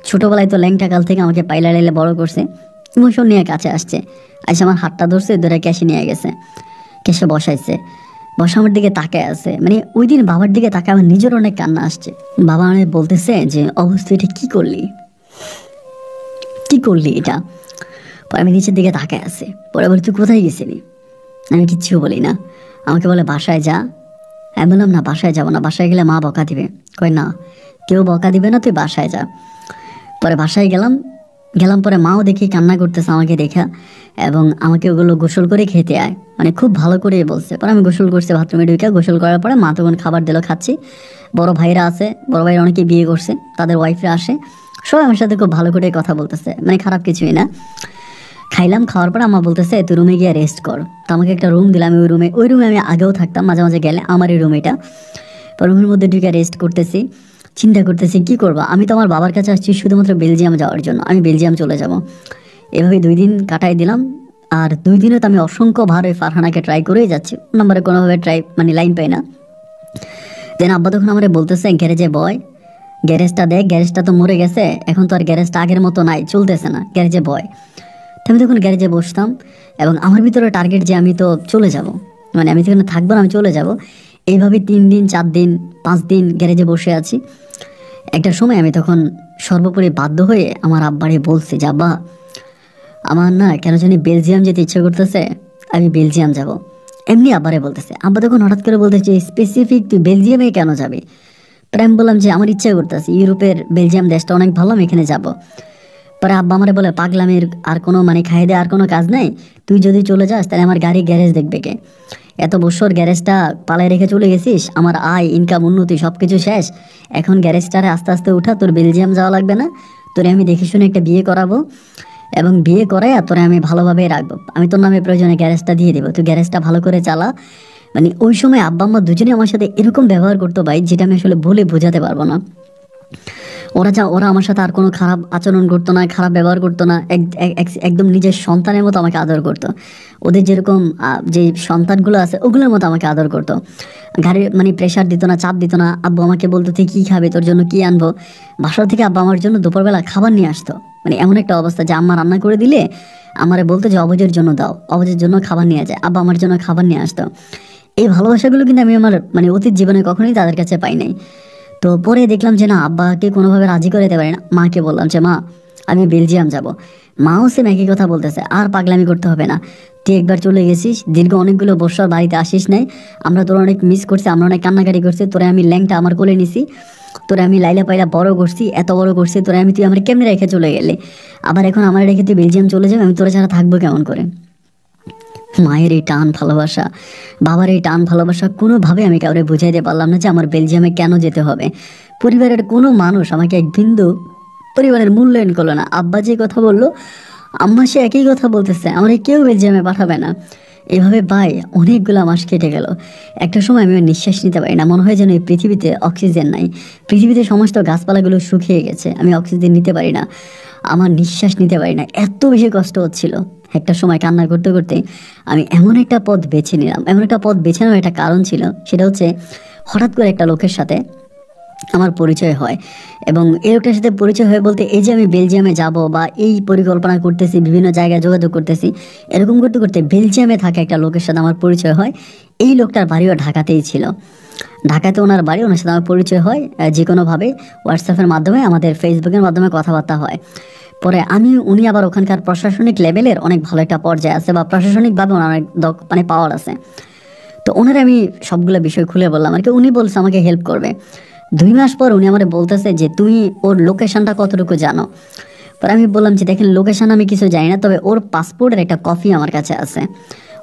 ছোটোবেলায় তো ল্যাংটা কাল থেকে আমাকে পাইলা লাইলে বড় করছে। ইমোশন নিয়ে কাছে আসছে, আইসা আমার হাতটা ধরছে, ধরে ক্যাশে নিয়ে গেছে, ক্যাশে বসাইছে, বসা আমার দিকে তাকায় আছে। মানে ওই দিন বাবার দিকে তাকায় আমার নিজের অনেক কান্না আসছে। বাবা আমাকে বলতেছে যে অবস্থা, এটা কী করলি, কী করলি এটা? পরে আমি নিচের দিকে তাকায় আছে। পরে বলে, তুই কোথায় গেছিলি? আমি কিচ্ছু বলি না। আমাকে বলে বাসায় যা। আমি বললাম না, বাসায় যাবো না, বাসায় গেলে মা বকা দিবে। কয় না, কেউ বকা দিবে না, তুই বাসায় যা। পরে বাসায় গেলাম, পরে মাও দেখি কান্না করতেছে আমাকে দেখা, এবং আমাকে ওগুলো গোসল করে খেতে আয়, মানে খুব ভালো করে বলছে। পরে আমি গোসল করছি বাথরুমে ঢুকে। গোসল করার পরে মা তখন খাবার দিল, খাচ্ছি। বড় ভাইরা আছে, বড় ভাইরা অনেকে বিয়ে করছে, তাদের ওয়াইফরা আসে, সবাই আমার সাথে খুব ভালো করে কথা বলতেছে, মানে খারাপ কিছুই না। খাইলাম, খাওয়ার পর আমার বলতেছে তুই রুমে গিয়ে রেস্ট কর। তো আমাকে একটা রুম দিলাম, ওই রুমে আমি আগেও থাকতাম, মাঝে মাঝে গেলে আমার এই রুম এটা। রুমের মধ্যে ঢুকে রেস্ট করতেছি, চিন্তা করতেছি কি করবা। আমি তো আমার বাবার কাছে আসছি শুধুমাত্র বেলজিয়াম যাওয়ার জন্য, আমি বেলজিয়াম চলে যাব। এভাবে 2 দিন কাটাই দিলাম। আর 2 দিনে তো আমি অসংখ্যবার ওই ফারহানাকে ট্রাই করেই যাচ্ছি, নাম্বারে কোনোভাবে মানে লাইন পাই না। দেন আব্বা তখন আমার বলতেছে গ্যারেজে বয়, গ্যারেজটা দেখ, গ্যারেজটা তো মরে গেছে, এখন তো আর গ্যারেজটা আগের মতো নাই, চলতেছে না, গ্যারেজে বয়। তো আমি তখন গ্যারেজে বসতাম, এবং আমার ভিতরে টার্গেট যে আমি তো চলে যাব, মানে আমি তো এখানে থাকবো না, আমি চলে যাব। এইভাবে 3 দিন 4 দিন 5 দিন গ্যারেজে বসে আছি। একটা সময় আমি তখন সর্বোপরি বাধ্য হয়ে আমার আব্বারে বলছি যে আব্বা, আমার না কেন জানি বেলজিয়াম যেতে ইচ্ছে করতেছে, আমি বেলজিয়াম যাব। এমনি আব্বারে বলতেছে। আব্বা তখন হঠাৎ করে বলতেছে স্পেসিফিক তুই বেলজিয়ামে কেন যাবি? প্রায় আমি বললাম যে আমার ইচ্ছা করতেছে, ইউরোপের বেলজিয়াম দেশটা অনেক ভালো, আমি এখানে যাব। পরে আব্বা আমারে বলে পাগলামের আর কোনো মানে খাই দেয় আর কোনো কাজ নাই, তুই যদি চলে যাস তাহলে আমার গাড়ি গ্যারেজ দেখবে কে? এত বছর গ্যারেজটা পালায় রেখে চলে গেছিস, আমার আয় ইনকাম উন্নতি সব কিছু শেষ, এখন গ্যারেজটারে আস্তে আস্তে উঠা, তোর বেলজিয়াম যাওয়া লাগবে না, তোরে আমি দেখে শুনে একটা বিয়ে করাবো, এবং বিয়ে করাই তোরে আমি ভালোভাবে রাখবো, আমি তোর নামে প্রয়োজনে গ্যারেজটা দিয়ে দেবো, তুই গ্যারেজটা ভালো করে চালা। মানে ওই সময় আব্বা আম্মা দুজনে আমার সাথে এরকম ব্যবহার করতো ভাই, যেটা আমি আসলে বলে বোঝাতে পারবো না। ওরা আমার সাথে আর কোনো খারাপ আচরণ করতো না, খারাপ ব্যবহার করতো না, একদম নিজের সন্তানের মতো আমাকে আদর করতো। ওদের যেরকম যে সন্তানগুলো আছে ওগুলোর মতো আমাকে আদর করতো। গাড়ির মানে প্রেশার দিত না, চাপ দিত না। আব্বু আমাকে বলতো তুই কী খাবে, তোর জন্য কী আনবো। বাসা থেকে আব্বা আমার জন্য দুপুরবেলা খাবার নিয়ে আসতো। মানে এমন একটা অবস্থা যে আম্মা রান্না করে দিলে আমারে বলতো যে অবুজের জন্য দাও, অবুজের জন্য খাবার নিয়ে যায়, আব্বা আমার জন্য খাবার নিয়ে আসতো। এই ভালোবাসাগুলো কিন্তু আমি আমার মানে অতীত জীবনে কখনোই তাদের কাছে পাই নাই। তো পরে দেখলাম যে না, আব্বাকে কোনোভাবে রাজি করাতে পারি না। মাকে বললাম যে মা, আমি বেলজিয়াম যাব। মাও সেম একই কথা বলতেছে, আর পাগলামি করতে হবে না, তুই একবার চলে গেছিস, দীর্ঘ অনেকগুলো বছর বাড়িতে আসিস নাই, আমরা তোর অনেক মিস করছি, আমরা অনেক কান্নাকাটি করছি, তোরে আমি ল্যাংটা আমার কোলে নিছি, তোরে আমি লাইলা পাইলা বড় করছি, এত বড় করছি, তোরে আমি, তুই আমার কেমনে রেখে চলে গেলে, আবার এখন আমার রেখে তুই বেলজিয়াম চলে যাবে, আমি তোরে ছাড়া থাকবো কেমন করে? মায়ের এই টান ভালোবাসা, বাবার এই টান ভালোবাসা কোনোভাবে আমি কাউরে বুঝাইতে পারলাম না যে আমার বেলজিয়ামে কেন যেতে হবে। পরিবারের কোনো মানুষ আমাকে এক বিন্দু পরিবারের মূল্যায়ন করলো না। আব্বা যে কথা বললো, আম্মা সে একই কথা বলতেছে, আমার কেউ বেলজিয়ামে পাঠাবে না। এভাবে ভাই অনেকগুলো মাস কেটে গেল। একটা সময় আমি নিঃশ্বাস নিতে পারি না, মনে হয় যেন এই পৃথিবীতে অক্সিজেন নাই, পৃথিবীতে সমস্ত গাছপালাগুলো শুকিয়ে গেছে, আমি অক্সিজেন নিতে পারি না, আমার নিঃশ্বাস নিতে পারি না, এত বেশি কষ্ট হচ্ছিল। একটা সময় কান্না করতে করতে আমি এমন একটা পথ বেছে নিলাম। এমন একটা পথ বেছে নেওয়ার একটা কারণ ছিল, সেটা হচ্ছে হঠাৎ করে একটা লোকের সাথে আমার পরিচয় হয়। এবং এই লোকটার সাথে পরিচয় হয় বলতে, এই যে আমি বেলজিয়ামে যাব বা এই পরিকল্পনা করতেছি, বিভিন্ন জায়গায় যোগাযোগ করতেছি, এরকম করতে করতে বেলজিয়ামে থাকা একটা লোকের সাথে আমার পরিচয় হয়। এই লোকটার বাড়িও ঢাকাতেই ছিল, ঢাকাতে ওনার বাড়ি, ওনার সাথে আমার পরিচয় হয় যে কোনোভাবে হোয়াটসঅ্যাপের মাধ্যমে, আমাদের ফেসবুকের মাধ্যমে কথাবার্তা হয়। পরে উনি আবার ওখানকার প্রশাসনিক লেভেলের অনেক ভালো একটা পর্যায়ে আছে, বা প্রশাসনিকভাবে ওনার অনেক মানে পাওয়ার আছে। তো ওনার আমি সবগুলো বিষয় খুলে বললাম আর কি। উনি বলছে আমাকে হেল্প করবে। 2 মাস পর উনি আমার বলতেছে যে তুমি ওর লোকেশনটা কতটুকু জানো? পরে আমি বললাম যে দেখেন, লোকেশন আমি কিছু জানি না, তবে ওর পাসপোর্টের একটা কপি আমার কাছে আছে।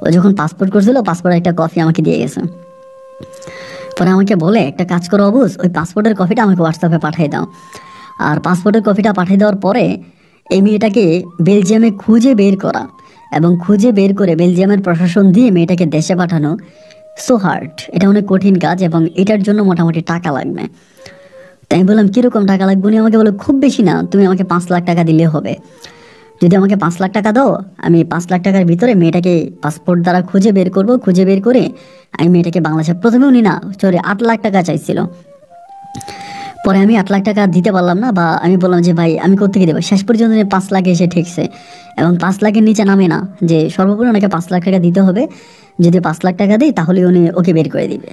ও যখন পাসপোর্ট করছিল, পাসপোর্টের একটা কপি আমাকে দিয়ে গেছে। পরে আমাকে বলে একটা কাজ করো অবুজ, ওই পাসপোর্টের কপিটা আমাকে হোয়াটসঅ্যাপে পাঠিয়ে দাও। আর পাসপোর্টের কপিটা পাঠিয়ে দেওয়ার পরে এই মেয়েটাকে বেলজিয়ামে খুঁজে বের করা, এবং খুঁজে বের করে বেলজিয়ামের প্রশাসন দিয়ে মেয়েটাকে দেশে পাঠানো সো হার্ড, এটা অনেক কঠিন কাজ, এবং এটার জন্য মোটামুটি টাকা লাগবে। তাই আমি বললাম কীরকম টাকা লাগবে? উনি আমাকে বলে খুব বেশি না, তুমি আমাকে 5 লাখ টাকা দিলে হবে। যদি আমাকে 5 লাখ টাকা দাও, আমি 5 লাখ টাকার ভিতরে মেয়েটাকে পাসপোর্ট দ্বারা খুঁজে বের করব, খুঁজে বের করে আমি মেয়েটাকে বাংলাদেশে, প্রথমে উনি না সরি 8 লাখ টাকা চাইছিল। পরে আমি 8 লাখ টাকা দিতে পারলাম না, বা আমি বললাম যে ভাই আমি কোথেকে দেবো, শেষ পর্যন্ত 5 লাখে এসে ঠেকছে। এবং 5 লাখের নিচে নামে না, যে সর্বোপরি ওনাকে 5 লাখ টাকা দিতে হবে, যদি 5 লাখ টাকা দিই তাহলে উনি ওকে বের করে দিবে।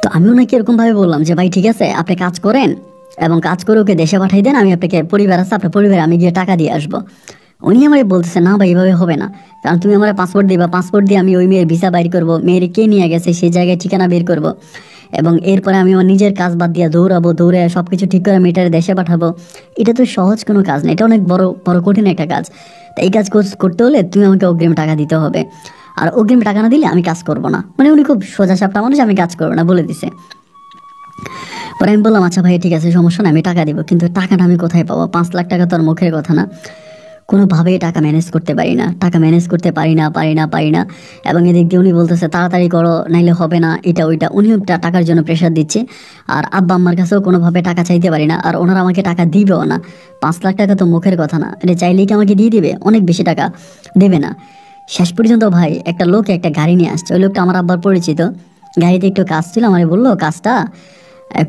তো আমি ওনাকে এরকমভাবে বললাম যে ভাই ঠিক আছে, আপনি কাজ করেন এবং কাজ করে ওকে দেশে পাঠাই দেন, আমি আপনাকে পরিবার আছে, আপনার পরিবারে আমি গিয়ে টাকা দিয়ে আসবো। উনি আমার বলতেছে না ভাই এভাবে হবে না, কারণ তুমি আমার পাসপোর্ট দিবা, পাসপোর্ট দিয়ে আমি ওই মেয়ের ভিসা বাইর করবো, মেয়ের কে নিয়ে গেছে সেই জায়গায় ঠিকানা বের করব, এবং এরপরে আমি আমার নিজের কাজ বাদ দিয়ে দৌড়াবো, দৌড়ে সব কিছু ঠিক করে মেয়েটার দেশে পাঠাবো। এটা তো সহজ কোনো কাজ না, এটা অনেক বড় বড় কঠিন একটা কাজ। তো এই কাজ করতে হলে তুমি আমাকে অগ্রিম টাকা দিতে হবে, আর অগ্রিম টাকা না দিলে আমি কাজ করব না। মানে উনি খুব সোজা সাপটা মানুষ, আমি কাজ করবো না বলে দিছে। পরে আমি বললাম আচ্ছা ভাই ঠিক আছে, সমস্যা না, আমি টাকা দিব, কিন্তু টাকাটা আমি কোথায় পাবো? 5 লাখ টাকা তো আর মুখের কথা না, কোনোভাবেই টাকা ম্যানেজ করতে পারি না, টাকা ম্যানেজ করতে পারি না। এবং এদিক দিয়ে উনি বলতেছে তাড়াতাড়ি করো নাইলে হবে না, এটা ওইটা, উনিও টাকার জন্য প্রেশার দিচ্ছে। আর আব্বা আম্মার কাছেও কোনোভাবে টাকা চাইতে পারি না, আর ওনারা আমাকে টাকা দিবেও না। 5 লাখ টাকা তো মুখের কথা না, এটা চাইলেই কি আমাকে দিয়ে দিবে? অনেক বেশি টাকা দেবে না। শেষ পর্যন্ত ভাই একটা লোক একটা গাড়ি নিয়ে আসছে, ওই লোকটা আমার আব্বার পরিচিত, গাড়িতে একটু কাজ ছিল, আমার বললো কাজটা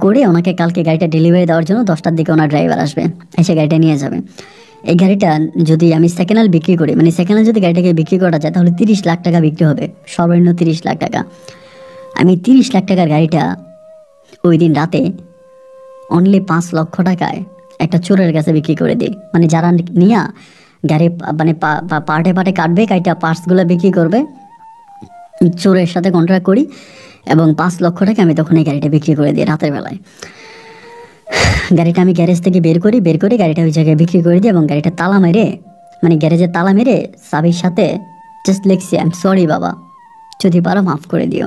করে ওনাকে কালকে গাড়িটা ডেলিভারি দেওয়ার জন্য 10টার দিকে ওনার ড্রাইভার আসবে, এসে গাড়িটা নিয়ে যাবে। এই গাড়িটা যদি আমি সেকেন্ড হ্যান্ড বিক্রি করি, মানে সেকেন্ড হ্যান্ড যদি গাড়িটাকে বিক্রি করা যায় তাহলে 30 লাখ টাকা বিক্রি হবে, সর্বনিম্ন 30 লাখ টাকা। আমি 30 লাখ টাকার গাড়িটা ওই দিন রাতে অনলি 5 লক্ষ টাকায় একটা চোরের কাছে বিক্রি করে দিই। মানে যারা নিয়ে গাড়ি মানে পার্টে পার্টে কাটবে, গাড়িটা পার্টসগুলো বিক্রি করবে, চোরের সাথে কন্ট্রাক্ট করি, এবং 5 লক্ষ টাকা আমি তখন এই গাড়িটা বিক্রি করে দিই রাতের বেলায়। গাড়িটা আমি গ্যারেজ থেকে বের করে গাড়িটা ওই জায়গায় বিক্রি করে দিই, এবং গাড়িটা তালা মেরে, মানে গ্যারেজের তালা মেরে চাবির সাথে জাস্ট লিখছি আই এম সরি বাবা, যদি পারো মাফ করে দিও।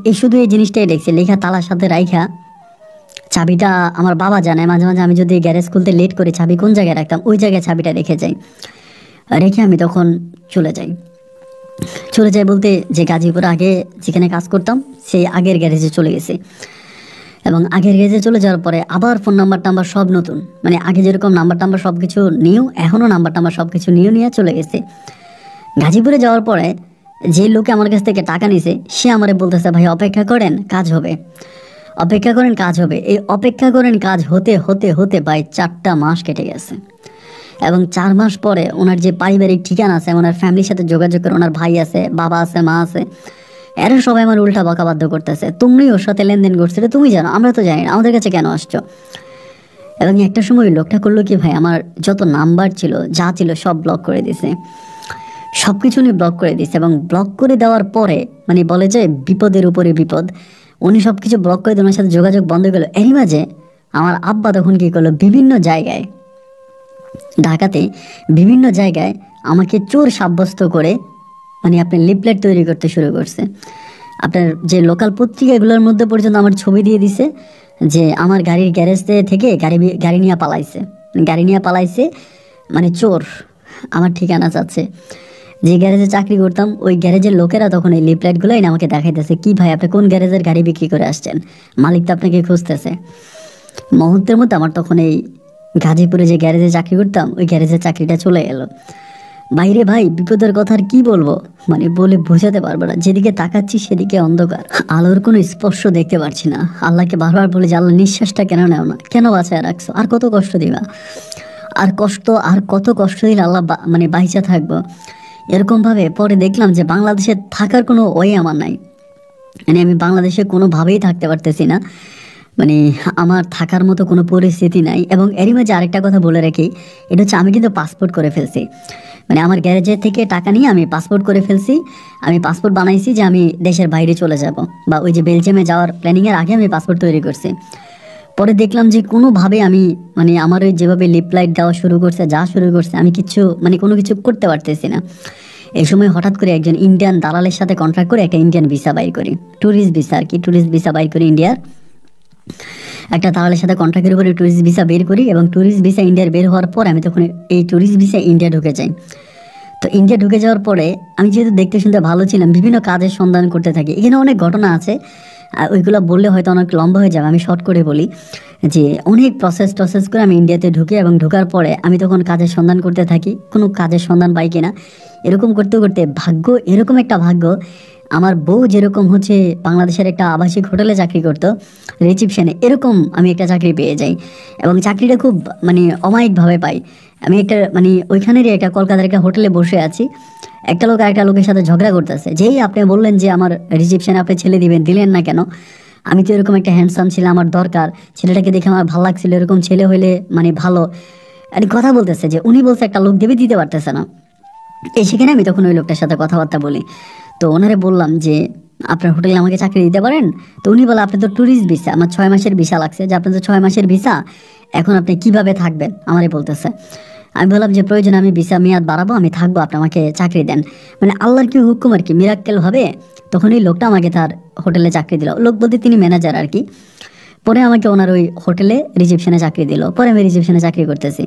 এই শুধু এই জিনিসটাই লিখছি, লেখা তালার সাথে রাইখা চাবিটা আমার বাবা জানে, মাঝে মাঝে আমি যদি গ্যারেজ খুলতে লেট করি চাবি কোন জায়গায় রাখতাম ওই জায়গায় চাবিটা রেখে যাই, রেখে আমি তখন চলে যাই বলতে যে গাজীপুর আগে যেখানে কাজ করতাম সেই আগের গ্যারেজে চলে গেছি। এবং আগের গ্যারেজে চলে যাওয়ার পরে আবার ফোন নাম্বার সব নতুন, মানে আগে যেরকম নাম্বার সব কিছু নিউ, এখনও নাম্বার সব কিছু নিয়ে চলে গেছে। গাজীপুরে যাওয়ার পরে যে লোকে আমার কাছ থেকে টাকা নিছে সে আমারে বলতেছে ভাই অপেক্ষা করেন কাজ হবে, এই অপেক্ষা করেন কাজ হতে হতে হতে ভাই 4টা মাস কেটে গেছে। এবং 4 মাস পরে ওনার যে পারিবারিক ঠিকানা আছে, ওনার ফ্যামিলির সাথে যোগাযোগ করে, ওনার ভাই আছে, বাবা আছে, মা আছে, এরা সবাই আমার উল্টা বকাবাধ্য করতেছে, তুমি ওর সাথে লেনদেন করছিলে, তুমি জানো, আমরা তো জানি না, আমাদের কাছে কেন আসছো? এবং একটা সময় লোকটা করলো কি ভাই, আমার যত নাম্বার ছিল যা ছিল সব ব্লক করে দিছে, সব কিছু উনি ব্লক করে দিছে। এবং ব্লক করে দেওয়ার পরে মানে বলে যে বিপদের উপরে বিপদ, উনি সব কিছু ব্লক করে দিয়ে ওনার সাথে যোগাযোগ বন্ধ করলো। এরই মাঝে আমার আব্বা তখন কী করলো, বিভিন্ন জায়গায় ঢাকাতে বিভিন্ন জায়গায় আমাকে চোর সাব্যস্ত করে মানে আপনি লিফলেট তৈরি করতে শুরু করছে। আপনার যে লোকাল পত্রিকাগুলোর মধ্যে পর্যন্ত আমার ছবি দিয়ে দিছে যে আমার গাড়ির গ্যারেজ থেকে গাড়ি নিয়ে পালাইছে, মানে চোর আমার ঠিকানা চাচ্ছে। যে গ্যারেজে চাকরি করতাম ওই গ্যারেজের লোকেরা তখন এই লিফলেটগুলো এনে আমাকে দেখাইতেছে, কি ভাই আপনি কোন গ্যারেজের গাড়ি বিক্রি করে আসছেন, মালিক তো আপনাকে খুঁজতেছে। মুহূর্তের মধ্যে আমার তখন এই গাজীপুরে যে গ্যারেজে চাকরি করতাম ওই গ্যারেজের চাকরিটা চলে গেল। বাইরে ভাই বিপদের কথা আর কি বলবো, মানে বলে বোঝাতে পারবো না, যেদিকে তাকাচ্ছি সেদিকে অন্ধকার, আলোর কোনো স্পর্শ দেখতে পারছি না। আল্লাহকে বারবার বলে যে আল্লাহ নিঃশ্বাসটা কেন নেও না, কেন বাঁচায় রাখছো, আর কত কষ্ট দিবা, আর কত কষ্ট দিলে আল্লাহ মানে বাইচা থাকবো। এরকমভাবে পরে দেখলাম যে বাংলাদেশে থাকার কোনো ওয়ে আমার নাই, মানে আমি বাংলাদেশে কোনোভাবেই থাকতে পারতেছি না, মানে আমার থাকার মতো কোনো পরিস্থিতি নাই। এবং এরই মাঝে আরেকটা কথা বলে রাখি, এটা হচ্ছে আমি কিন্তু পাসপোর্ট করে ফেলছি, মানে আমার গ্যারেজের থেকে টাকা নিয়ে আমি পাসপোর্ট করে ফেলছি। আমি পাসপোর্ট বানাইছি যে আমি দেশের বাইরে চলে যাব, বা ওই যে বেলজিয়ামে যাওয়ার প্ল্যানিংয়ের আগে আমি পাসপোর্ট তৈরি করছি। পরে দেখলাম যে কোনোভাবে আমি মানে আমার ওই যেভাবে লিফলাইট দেওয়া শুরু করছে আমি কোনো কিছু করতে পারতেছি না। এই সময় হঠাৎ করে একজন ইন্ডিয়ান দালালের সাথে কন্ট্রাক্ট করে একটা ইন্ডিয়ান ভিসা বাইর করি, ট্যুরিস্ট ভিসা বাইর করি ইন্ডিয়ার একটা দালালের সাথে কন্ট্রাক্টের উপরে ট্যুরিস্ট ভিসা বের করি। এবং ট্যুরিস্ট ভিসা ইন্ডিয়ার বের হওয়ার পর আমি তখন এই ট্যুরিস্ট ভিসা ইন্ডিয়া ঢুকে যাই। তো ইন্ডিয়া ঢুকে যাওয়ার পরে আমি যেহেতু দেখতে শুনতে ভালো ছিলাম, বিভিন্ন কাজের সন্ধান করতে থাকি। এখানে অনেক ঘটনা আছে, ওইগুলো বললে হয়তো অনেক লম্বা হয়ে যাবে, আমি শর্ট করে বলি যে অনেক প্রসেস করে আমি ইন্ডিয়াতে ঢুকি, এবং ঢোকার পরে আমি তখন কাজের সন্ধান করতে থাকি, কোনো কাজের সন্ধান পাই কিনা। এরকম করতে করতে ভাগ্য, এরকম একটা ভাগ্য, আমার বউ যেরকম হচ্ছে বাংলাদেশের একটা আবাসিক হোটেলে চাকরি করতো রিসিপশনে, এরকম আমি একটা চাকরি পেয়ে যাই, এবং চাকরিটা খুব মানে অমায়িকভাবে পাই। আমি একটা মানে ওইখানেরই একটা কলকাতার একটা হোটেলে বসে আছি, একটা লোক আরেকটা লোকের সাথে ঝগড়া করতেছে, যেই আপনি বললেন যে আমার রিসিপশনে আপনি ছেলে দিলেন না কেন, আমি তো এরকম একটা হ্যান্ডসাম ছিলাম, আমার দরকার, ছেলেটাকে দেখে আমার ভালো লাগছিল, এরকম ছেলে হইলে মানে ভালো, আর কথা বলতেছে যে উনি বলছে একটা লোক দিতে পারতেছে না। সেখানে আমি তখন ওই লোকটার সাথে কথাবার্তা বলি, তো ওনারে বললাম যে আপনার হোটেলে আমাকে চাকরি দিতে পারেন? তো উনি বলে আপনি তো ট্যুরিস্ট ভিসা, আমার 6 মাসের ভিসা লাগছে, যে আপনি তো 6 মাসের ভিসা, এখন আপনি কিভাবে থাকবেন আমারে বলতেছে। আমি বললাম যে প্রয়োজন আমি ভিসা মেয়াদ বাড়াবো, আমি থাকবো, আপনি আমাকে চাকরি দেন। মানে আল্লাহর কি হুকুম আর কি, মিরাক্কেল ভাবে তখন এই লোকটা আমাকে তার হোটেলে চাকরি দিল। লোক বলতে তিনি ম্যানেজার আর কি। পরে আমাকে ওনার ওই হোটেলে রিসেপশনে চাকরি দিল, পরে আমি রিসেপশনে চাকরি করতেছি।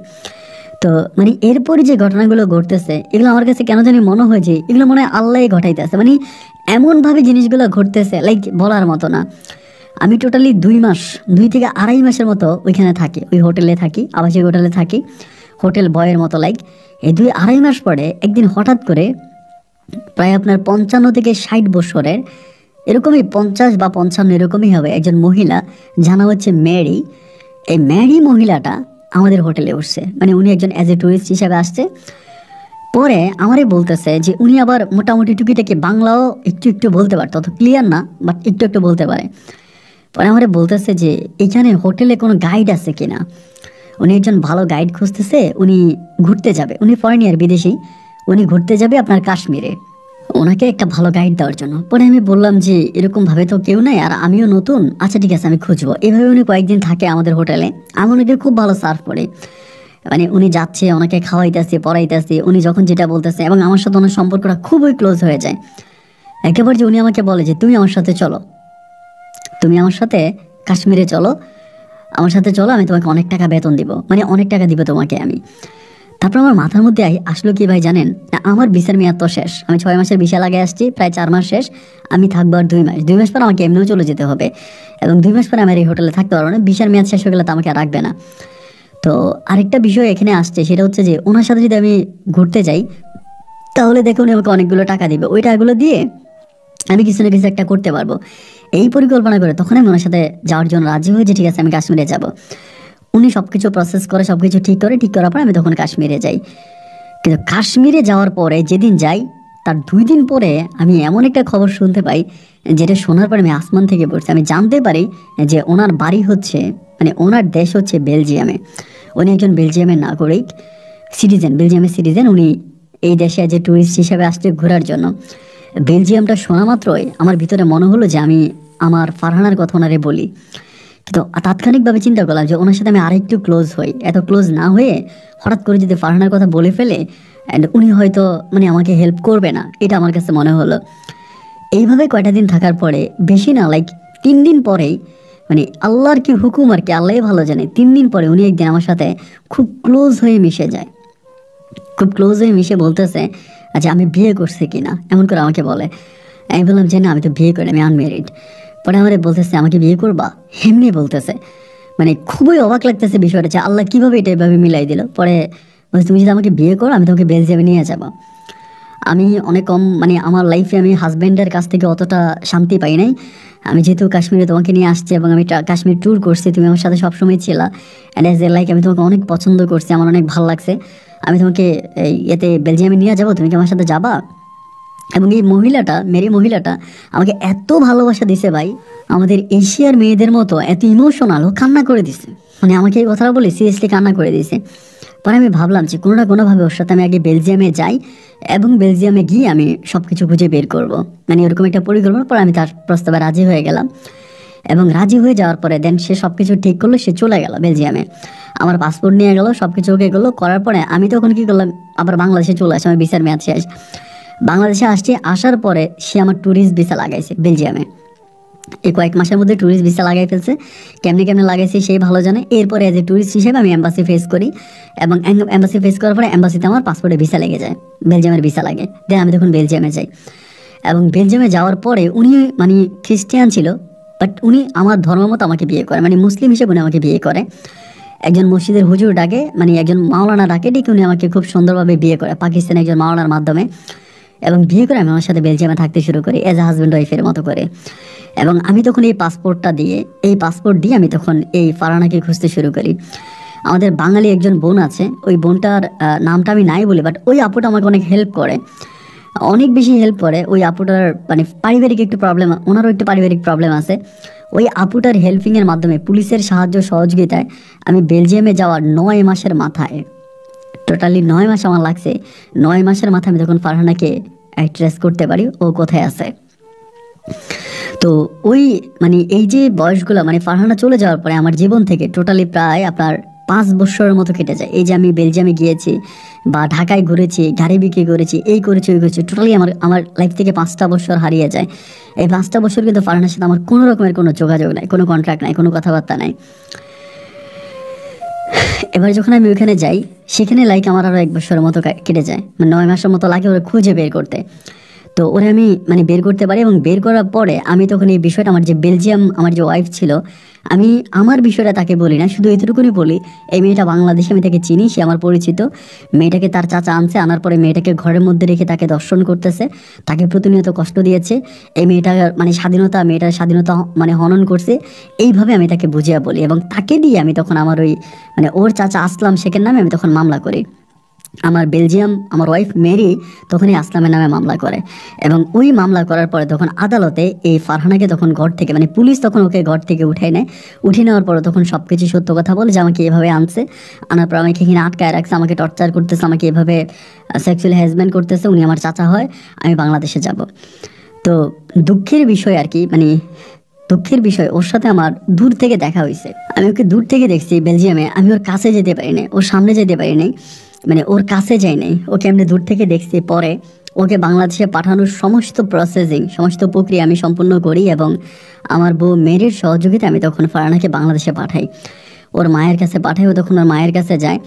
তো মানে এরপরে যে ঘটনাগুলো ঘটতেছে, এগুলো আমার কাছে কেন জানি মনে হয় যে এগুলো মনে হয় আল্লাহ ঘটাইতেছে, মানে এমনভাবে জিনিসগুলো ঘটতেছে লাইক বলার মতো না। আমি টোটালি 2 থেকে আড়াই মাসের মতো ওইখানে থাকি, ওই হোটেলে থাকি, আবাসিক হোটেলে থাকি, হোটেল বয়ের মতো লাইক। এই 2-2.5 মাস পরে একদিন হঠাৎ করে প্রায় আপনার 55 থেকে 60 বছরের এরকমই, 50 বা 55 এরকমই হবে, একজন মহিলা, জানা হচ্ছে ম্যারি, এই ম্যারি মহিলাটা আমাদের হোটেলে উঠছে, মানে উনি একজন অ্যাজ এ টুরিস্ট হিসাবে আসছে। পরে আমারই বলতেছে যে উনি আবার মোটামুটি টুকিটাকি বাংলাও একটু একটু বলতে পারতো, অত ক্লিয়ার না, বাট একটু একটু বলতে পারে। পরে আমারে বলতেছে যে এখানে হোটেলে কোনো গাইড আছে কিনা, উনি একজন ভালো গাইড খুঁজতেছে, উনি ঘুরতে যাবে, উনি ফরেনিয়ার, বিদেশি, উনি ঘুরতে যাবে আপনার কাশ্মীরে, ওনাকে একটা ভালো গাইড দেওয়ার জন্য। পরে আমি বললাম যে এরকম ভাবে তো কেউ নাই, আর আমিও নতুন, আচ্ছা ঠিক আছে আমি খুঁজবো। এভাবে উনি কয়েকদিন থাকে আমাদের হোটেলে, আমি ওনাকে খুব ভালো সার্ভ করি, মানে উনি যাচ্ছে, ওনাকে খাওয়াইতেছে, পড়াইতেছে, উনি যখন যেটা বলতেছে, এবং আমার সাথে ওনার সম্পর্কটা খুবই ক্লোজ হয়ে যায়। একেবারে যে উনি আমাকে বলে যে তুমি আমার সাথে চলো, তুমি আমার সাথে কাশ্মীরে চলো, আমার সাথে চলো, আমি তোমাকে অনেক টাকা বেতন দিব, মানে অনেক টাকা দিব তোমাকে আমি। তারপর আমার মাথার মধ্যে আসলো কি ভাই জানেন, আমার ভিসার মেয়াদ তো শেষ, আমি 6 মাসের ভিসা লাগে আসছি, প্রায় 4 মাস শেষ, আমি থাকবো আর 2 মাস, 2 মাস পর আমাকে এমনিও চলে যেতে হবে, এবং 2 মাস পরে আমার এই হোটেলে থাকতে পারবো না, ভিসার মেয়াদ শেষ হয়ে গেলে তো আমাকে আর রাখবে না। তো আরেকটা বিষয় এখানে আসছে, সেটা হচ্ছে যে ওনার সাথে যদি আমি ঘুরতে যাই, তাহলে দেখে উনি আমাকে অনেকগুলো টাকা দিবে, ওই টাকাগুলো দিয়ে আমি কিছু না কিছু একটা করতে পারবো। এই পরিকল্পনা করে তখন আমি ওনার সাথে যাওয়ার জন্য রাজি হই যে ঠিক আছে আমি কাশ্মীরে যাব। উনি সব কিছু প্রসেস করে, সব কিছু ঠিক করার পর আমি তখন কাশ্মীরে যাই। কিন্তু কাশ্মীরে যাওয়ার পরে যেদিন যাই, তার 2 দিন পরে আমি এমন একটা খবর শুনতে পাই, যেটা শোনার পরে আমি আসমান থেকে পড়ছি। আমি জানতে পারি যে ওনার বাড়ি হচ্ছে, মানে ওনার দেশ হচ্ছে বেলজিয়ামে, উনি একজন বেলজিয়ামের নাগরিক, সিটিজেন, বেলজিয়ামের সিটিজেন। উনি এই দেশে যে ট্যুরিস্ট হিসেবে আসছে ঘোরার জন্য। বেলজিয়ামটা শোনা মাত্রই আমার ভিতরে মনে হলো যে আমি আমার ফারহানার কথা ওনারে বলি, কিন্তু তাৎক্ষণিকভাবে চিন্তা করলাম যে ওনার সাথে আমি আরেকটু ক্লোজ হই, এত ক্লোজ না হয়ে হঠাৎ করে যদি ফারহানার কথা বলে ফেলে অ্যান্ড উনি হয়তো মানে আমাকে হেল্প করবে না, এটা আমার কাছে মনে হলো। এইভাবে কয়টা দিন থাকার পরে, বেশি না লাইক 3 দিন পরেই, মানে আল্লাহর কি হুকুম আর কি, আল্লাহ ভালো জানে, 3 দিন পরে উনি একদিন আমার সাথে খুব ক্লোজ হয়ে মিশে যায়, খুব ক্লোজ হয়ে মিশে বলতেছে আচ্ছা আমি বিয়ে করছি কিনা, এমন করে আমাকে বলে। আমি বললাম যে না আমি তো বিয়ে করি, আমি আনমেরিড। পরে আমারে বলতেছে আমাকে বিয়ে করবা, এমনি বলতেছে, মানে খুবই অবাক লাগতেছে বিষয়টা, যে আল্লাহ কীভাবে এটা এভাবে মিলাই দিল। পরে বলছে তুমি যদি আমাকে বিয়ে করো আমি তোমাকে বেলজিয়ামে নিয়ে যাবো। আমি অনেক কম, মানে আমার লাইফে আমি হাজব্যান্ডের কাছ থেকে অতটা শান্তি পাই নাই। আমি যেহেতু কাশ্মীরে তোমাকে নিয়ে আসছি এবং আমি কাশ্মীর ট্যুর করছি, তুমি আমার সাথে সবসময় ছিলা, অ্যান্ড এজ এ লাইক আমি তোমাকে অনেক পছন্দ করছি, আমার অনেক ভালো লাগছে, আমি তোমাকে এতে বেলজিয়ামে নিয়ে যাবো, তুমি কি আমার সাথে যাবা? এবং এই মহিলাটা, মেরি মহিলাটা আমাকে এত ভালোবাসা দিছে ভাই, আমাদের এশিয়ার মেয়েদের মতো এত ইমোশনাল, ও কান্না করে দিছে, মানে আমাকে এই কথাটা বলে সিরিয়াসলি কান্না করে দিছে। পরে আমি ভাবলাম যে কোনো না কোনোভাবে ওর সাথে আমি আগে বেলজিয়ামে যাই, এবং বেলজিয়ামে গিয়ে আমি সব কিছু খুঁজে বের করব, মানে এরকম একটা পরিকল্পনা। পরে আমি তার প্রস্তাবে রাজি হয়ে গেলাম, এবং রাজি হয়ে যাওয়ার পরে দেন সে সব কিছু ঠিক করলো, সে চলে গেল বেলজিয়ামে, আমার পাসপোর্ট নিয়ে গেল, সব কিছু ওকে করলো। করার পরে আমি তখন কী করলাম, আবার বাংলাদেশে চলে আসি, আমার ভিসার মেয়াদ শেষ, বাংলাদেশে আসছি। আসার পরে সে আমার ট্যুরিস্ট ভিসা লাগাইছে বেলজিয়ামে, এই কয়েক মাসের মধ্যে ট্যুরিস্ট ভিসা লাগাই ফেলছে, কেমনে কেমনে লাগাইছে সেই ভালো জানে। এরপরে এজ এ ট্যুরিস্ট হিসেবে আমি এম্বাসি ফেস করি, এবং এম্বাসি ফেস করার পরে এম্বাসিতে আমার পাসপোর্টে ভিসা লেগে যায়, বেলজিয়ামের ভিসা লাগে। দেন আমি তখন বেলজিয়ামে যাই, এবং বেলজিয়ামে যাওয়ার পরে উনি মানে খ্রিস্টিয়ান ছিল, বাট উনি আমার ধর্ম মতো আমাকে বিয়ে করে, মানে মুসলিম হিসেবে উনি আমাকে বিয়ে করে। একজন মসজিদের হুজুর ডাকে, মানে একজন মাওলানা ডাকে, ডেকে উনি আমাকে খুব সুন্দরভাবে বিয়ে করে পাকিস্তানের একজন মাওলানার মাধ্যমে। এবং বিয়ে করে আমি আমার সাথে বেলজিয়ামে থাকতে শুরু করি এজ এ হাজব্যান্ড ওয়াইফের মতো করে। এবং আমি তখন এই পাসপোর্ট দিয়ে আমি তখন এই ফারহানাকে খুঁজতে শুরু করি। আমাদের বাঙালি একজন বোন আছে, ওই বোনটার নামটা আমি নাই বলি, বাট ওই আপুটা আমাকে অনেক হেল্প করে, অনেক বেশি হেল্প করে। ওই আপুটার মানে পারিবারিক একটু প্রবলেম, ওনারও একটু পারিবারিক প্রবলেম আছে। ওই আপুটার হেল্পিংয়ের মাধ্যমে, পুলিশের সাহায্য সহযোগিতায় আমি বেলজিয়ামে যাওয়ার 9 মাসের মাথায়, টোটালি 9 মাস আমার লাগছে, 9 মাসের মাথায় আমি তখন ফারহানাকে ট্রেস করতে পারি ও কোথায় আছে। তো ওই মানে এই যে বয়সগুলো, মানে ফারহানা চলে যাওয়ার পরে আমার জীবন থেকে টোটালি প্রায় আপনার 5 বছরের মতো কেটে যায়। এই যে আমি বেলজিয়ামে গিয়েছি বা ঢাকায় ঘুরেছি, গাড়ি বিক্রি করেছি, এই করেছি ওই করেছি, টোটালি আমার লাইফ থেকে 5টা বছর হারিয়ে যায়। এই 5টা বছর কিন্তু ফারহানার সাথে আমার কোনো রকমের কোনো যোগাযোগ নাই, কোনো কন্ট্রাক্ট নাই, কোনো কথাবার্তা নাই। এবার যখন আমি ওইখানে যাই, সেখানে লাইক আমার আরও 1 বছরের মতো কেটে যায়, মানে 9 মাসের মতো লাগে ওরা খুঁজে বের করতে। তো ওরা আমি মানে বের করতে পারি, এবং বের করার পরে আমি তখন এই বিষয়টা, আমার যে বেলজিয়াম আমার যে ওয়াইফ ছিল, আমি আমার বিষয়টা তাকে বলি না, শুধু এতটুকুনি বলি এই মেয়েটা বাংলাদেশে, আমি তাকে চিনি, সে আমার পরিচিত। মেয়েটাকে তার চাচা আনছে, আনার পরে মেয়েটাকে ঘরের মধ্যে রেখে তাকে দর্শন করতেছে, তাকে প্রতিনিয়ত কষ্ট দিয়েছে। এই মেয়েটার মানে মেয়েটার স্বাধীনতা মানে হনন করছে। এইভাবে আমি তাকে বুঝিয়ে বলি, এবং তাকে দিয়ে আমি তখন আমার ওই মানে ওর চাচা আসলাম শেখের নামে আমি তখন মামলা করি। আমার বেলজিয়াম আমার ওয়াইফ মেরি তখনই আসলামের নামে মামলা করে, এবং ওই মামলা করার পরে তখন আদালতে এই ফারহানাকে তখন ঘর থেকে, মানে পুলিশ তখন ওকে ঘর থেকে উঠায় নেয়। উঠে নেওয়ার পরে তখন সব কিছু সত্য কথা বলে যে আমাকে এভাবে আনছে, আনার পর আমাকে এখানে আটকায় রাখছে, আমাকে টর্চার করতেছে, আমাকে এভাবে সেক্সুয়ালি হ্যারাসমেন্ট করতেছে, উনি আমার চাচা হয়, আমি বাংলাদেশে যাব। তো দুঃখের বিষয় আর কি, মানে দুঃখের বিষয় ওর সাথে আমার দূর থেকে দেখা হয়েছে, আমি ওকে দূর থেকে দেখছি বেলজিয়ামে, আমি ওর কাছে যেতে পারি নাই, ওর সামনে যেতে পারি নাই, মানে ওর কাছে যাই নাই, ওকে আমি দূর থেকে দেখছি। পরে ওকে বাংলাদেশে পাঠানোর সমস্ত সমস্ত প্রক্রিয়া আমি সম্পূর্ণ করি, এবং আমার বউ মেরির সহযোগিতা আমি তখন ফারহানাকে বাংলাদেশে পাঠাই, ওর মায়ের কাছে পাঠাই। ও তখন ওর মায়ের কাছে যায়,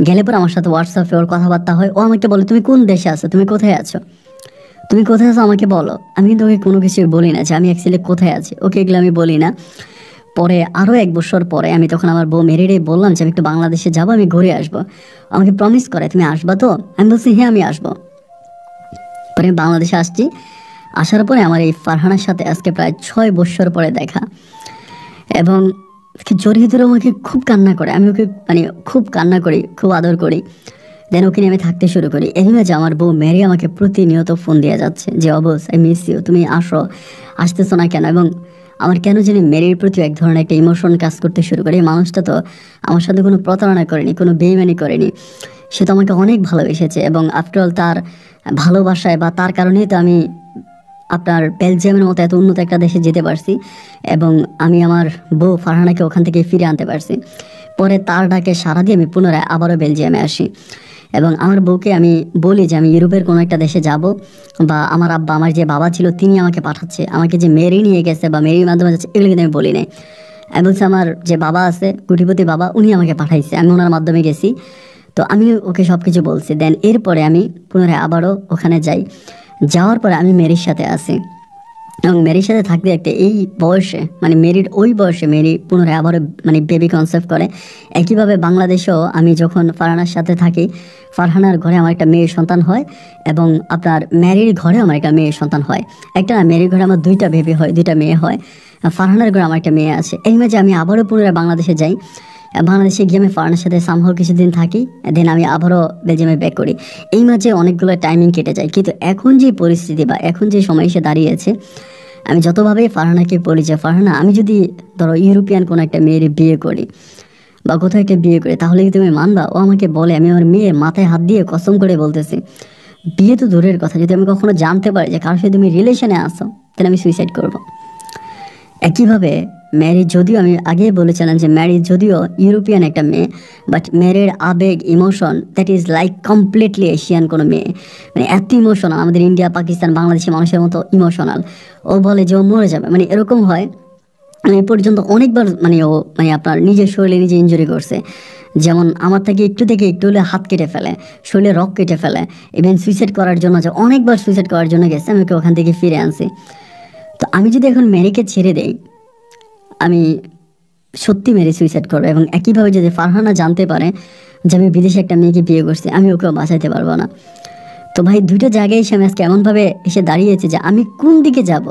গেলে পর আমার সাথে হোয়াটসঅ্যাপে ওর কথাবার্তা হয়। ও আমাকে বলে তুমি কোন দেশে আছো, তুমি কোথায় আছো, তুমি কোথায় আছো আমাকে বলো। আমি কিন্তু ওকে কোনো কিছু বলি না যে আমি অ্যাকচুয়ালি কোথায় আছি, ওকে এগুলো আমি বলি না। পরে আরও 1 বছর পরে আমি তখন আমার বউ মেরিরে বললাম যে আমি একটু বাংলাদেশে যাবো, আমি ঘুরে আসবো। আমাকে প্রমিস করে তুমি আসবা তো, আমি বলছি হ্যাঁ আমি আসবো। পরে আমি বাংলাদেশে আসছি, আসার পরে আমার এই ফারহানার সাথে আজকে প্রায় 6 বছর পরে দেখা, এবং জড়িয়ে ধরে আমাকে খুব কান্না করে, আমি ওকে মানে খুব কান্না করি, খুব আদর করি। দেন ওকে নিয়ে আমি থাকতে শুরু করি। এভাবে যে আমার বউ মেরি আমাকে প্রতিনিয়ত ফোন দিয়ে যাচ্ছে যে অবস আই মিস ইউ, তুমি আসতেছো না কেন। এবং আমার কেন জানি মেরির প্রতি এক ধরনের একটা ইমোশন কাজ করতে শুরু করে। এই মানুষটা তো আমার সাথে কোনো প্রতারণা করেনি, কোনো বেইমানি করেনি, সে তো আমাকে অনেক ভালোবেসেছে। এবং আফটারঅল তার ভালোবাসায় বা তার কারণেই তো আমি আপনার বেলজিয়ামের মতো এত উন্নত একটা দেশে যেতে পারছি, এবং আমি আমার বউ ফারহানাকে ওখান থেকে ফিরে আনতে পারছি। পরে তার ডাকে সাড়া দিয়ে আমি পুনরায় আবারও বেলজিয়ামে আসি, এবং আমার বউকে আমি বলি যে আমি ইউরোপের কোনো একটা দেশে যাব, বা আমার আব্বা, আমার যে বাবা ছিল তিনি আমাকে পাঠাচ্ছে, আমাকে যে মেরি নিয়ে গেছে বা মেরির মাধ্যমে যাচ্ছে, এগুলো কিন্তু আমি বলি নাই। আমি বলছি আমার যে বাবা আছে, কোটিপতি বাবা, উনি আমাকে পাঠাইছে, আমি ওনার মাধ্যমে গেছি। তো আমি ওকে সব কিছু বলছি। দেন এরপরে আমি পুনরায় আবারও ওখানে যাই। যাওয়ার পরে আমি মেরির সাথে আসি, এবং মেরির সাথে থাকতে থাকতে এই বয়সে, মানে মেরির ওই বয়সে মেরি পুনরায় আবারও মানে বেবি কনসেপ্ট করে। একইভাবে বাংলাদেশেও আমি যখন ফারহানার সাথে থাকি, ফারহানার ঘরে আমার একটা মেয়ের সন্তান হয়, এবং আপনার মেরির ঘরে আমার একটা মেয়ের সন্তান হয়। একটা না, মেরির ঘরে আমার 2টা বেবি হয়, 2টা মেয়ে হয়। ফারহানার ঘরে আমার একটা মেয়ে আছে। এই মাঝে আমি আবারও পুনরায় বাংলাদেশে যাই। বাংলাদেশে গিয়ে আমি ফারহানার সাথে সামহাও কিছুদিন থাকি, দেন আমি আবারও বেলজিয়ামে ব্যাক করি। এই মাঝে অনেকগুলো টাইমিং কেটে যায়, কিন্তু এখন যে পরিস্থিতি বা এখন যে সময় এসে দাঁড়িয়েছে, আমি যতভাবেই ফারহানাকে বলি যে ফারহানা, আমি যদি ধরো ইউরোপিয়ান কোনো একটা মেয়ের বিয়ে করি বা কোথাও একটা বিয়ে করি, তাহলে কি তুমি মানবা? ও আমাকে বলে, আমি আমার মেয়ের মাথায় হাত দিয়ে কসম করে বলতেছি, বিয়ে তো দূরের কথা, যদি আমি কখনো জানতে পারি যে কারোর সাথে তুমি রিলেশনে আসো, তাহলে আমি সুইসাইড করব। একইভাবে ম্যারি, যদিও আমি আগেই বলেছিলাম যে ম্যারি যদিও ইউরোপিয়ান একটা মেয়ে, বাট ম্যারির আবেগ, emotion, that is like completely Asian কোনো মেয়ে, মানে এত ইমোশনাল, আমাদের ইন্ডিয়া, পাকিস্তান, বাংলাদেশি মানুষের মতো ইমোশনাল। ও বলে যে ও মরে যাবে, মানে এরকম হয়। এ পর্যন্ত অনেকবার মানে ও মানে আপনার নিজের শরীরে নিজে ইনজুরি করছে, যেমন আমার থেকে একটু হলে হাত কেটে ফেলে, শরীরে রক কেটে ফেলে, ইভেন সুইসাইড করার জন্য যে অনেকবার সুইসাইড করার জন্য গেছে, আমি ওকে ওখান থেকে ফিরে আনছি। তো আমি যদি এখন ম্যারিকে ছেড়ে দেই, আমি সত্যি মেরে সুইসাইড করবো, এবং একইভাবে যদি ফারহানা জানতে পারে যে আমি বিদেশে একটা মেয়েকে বিয়ে করছি, আমি ওকেও বাঁচাইতে পারবো না। তো ভাই দুইটা জায়গায় এসে আমি আজকে এমনভাবে এসে দাঁড়িয়েছি যে আমি কোন দিকে যাব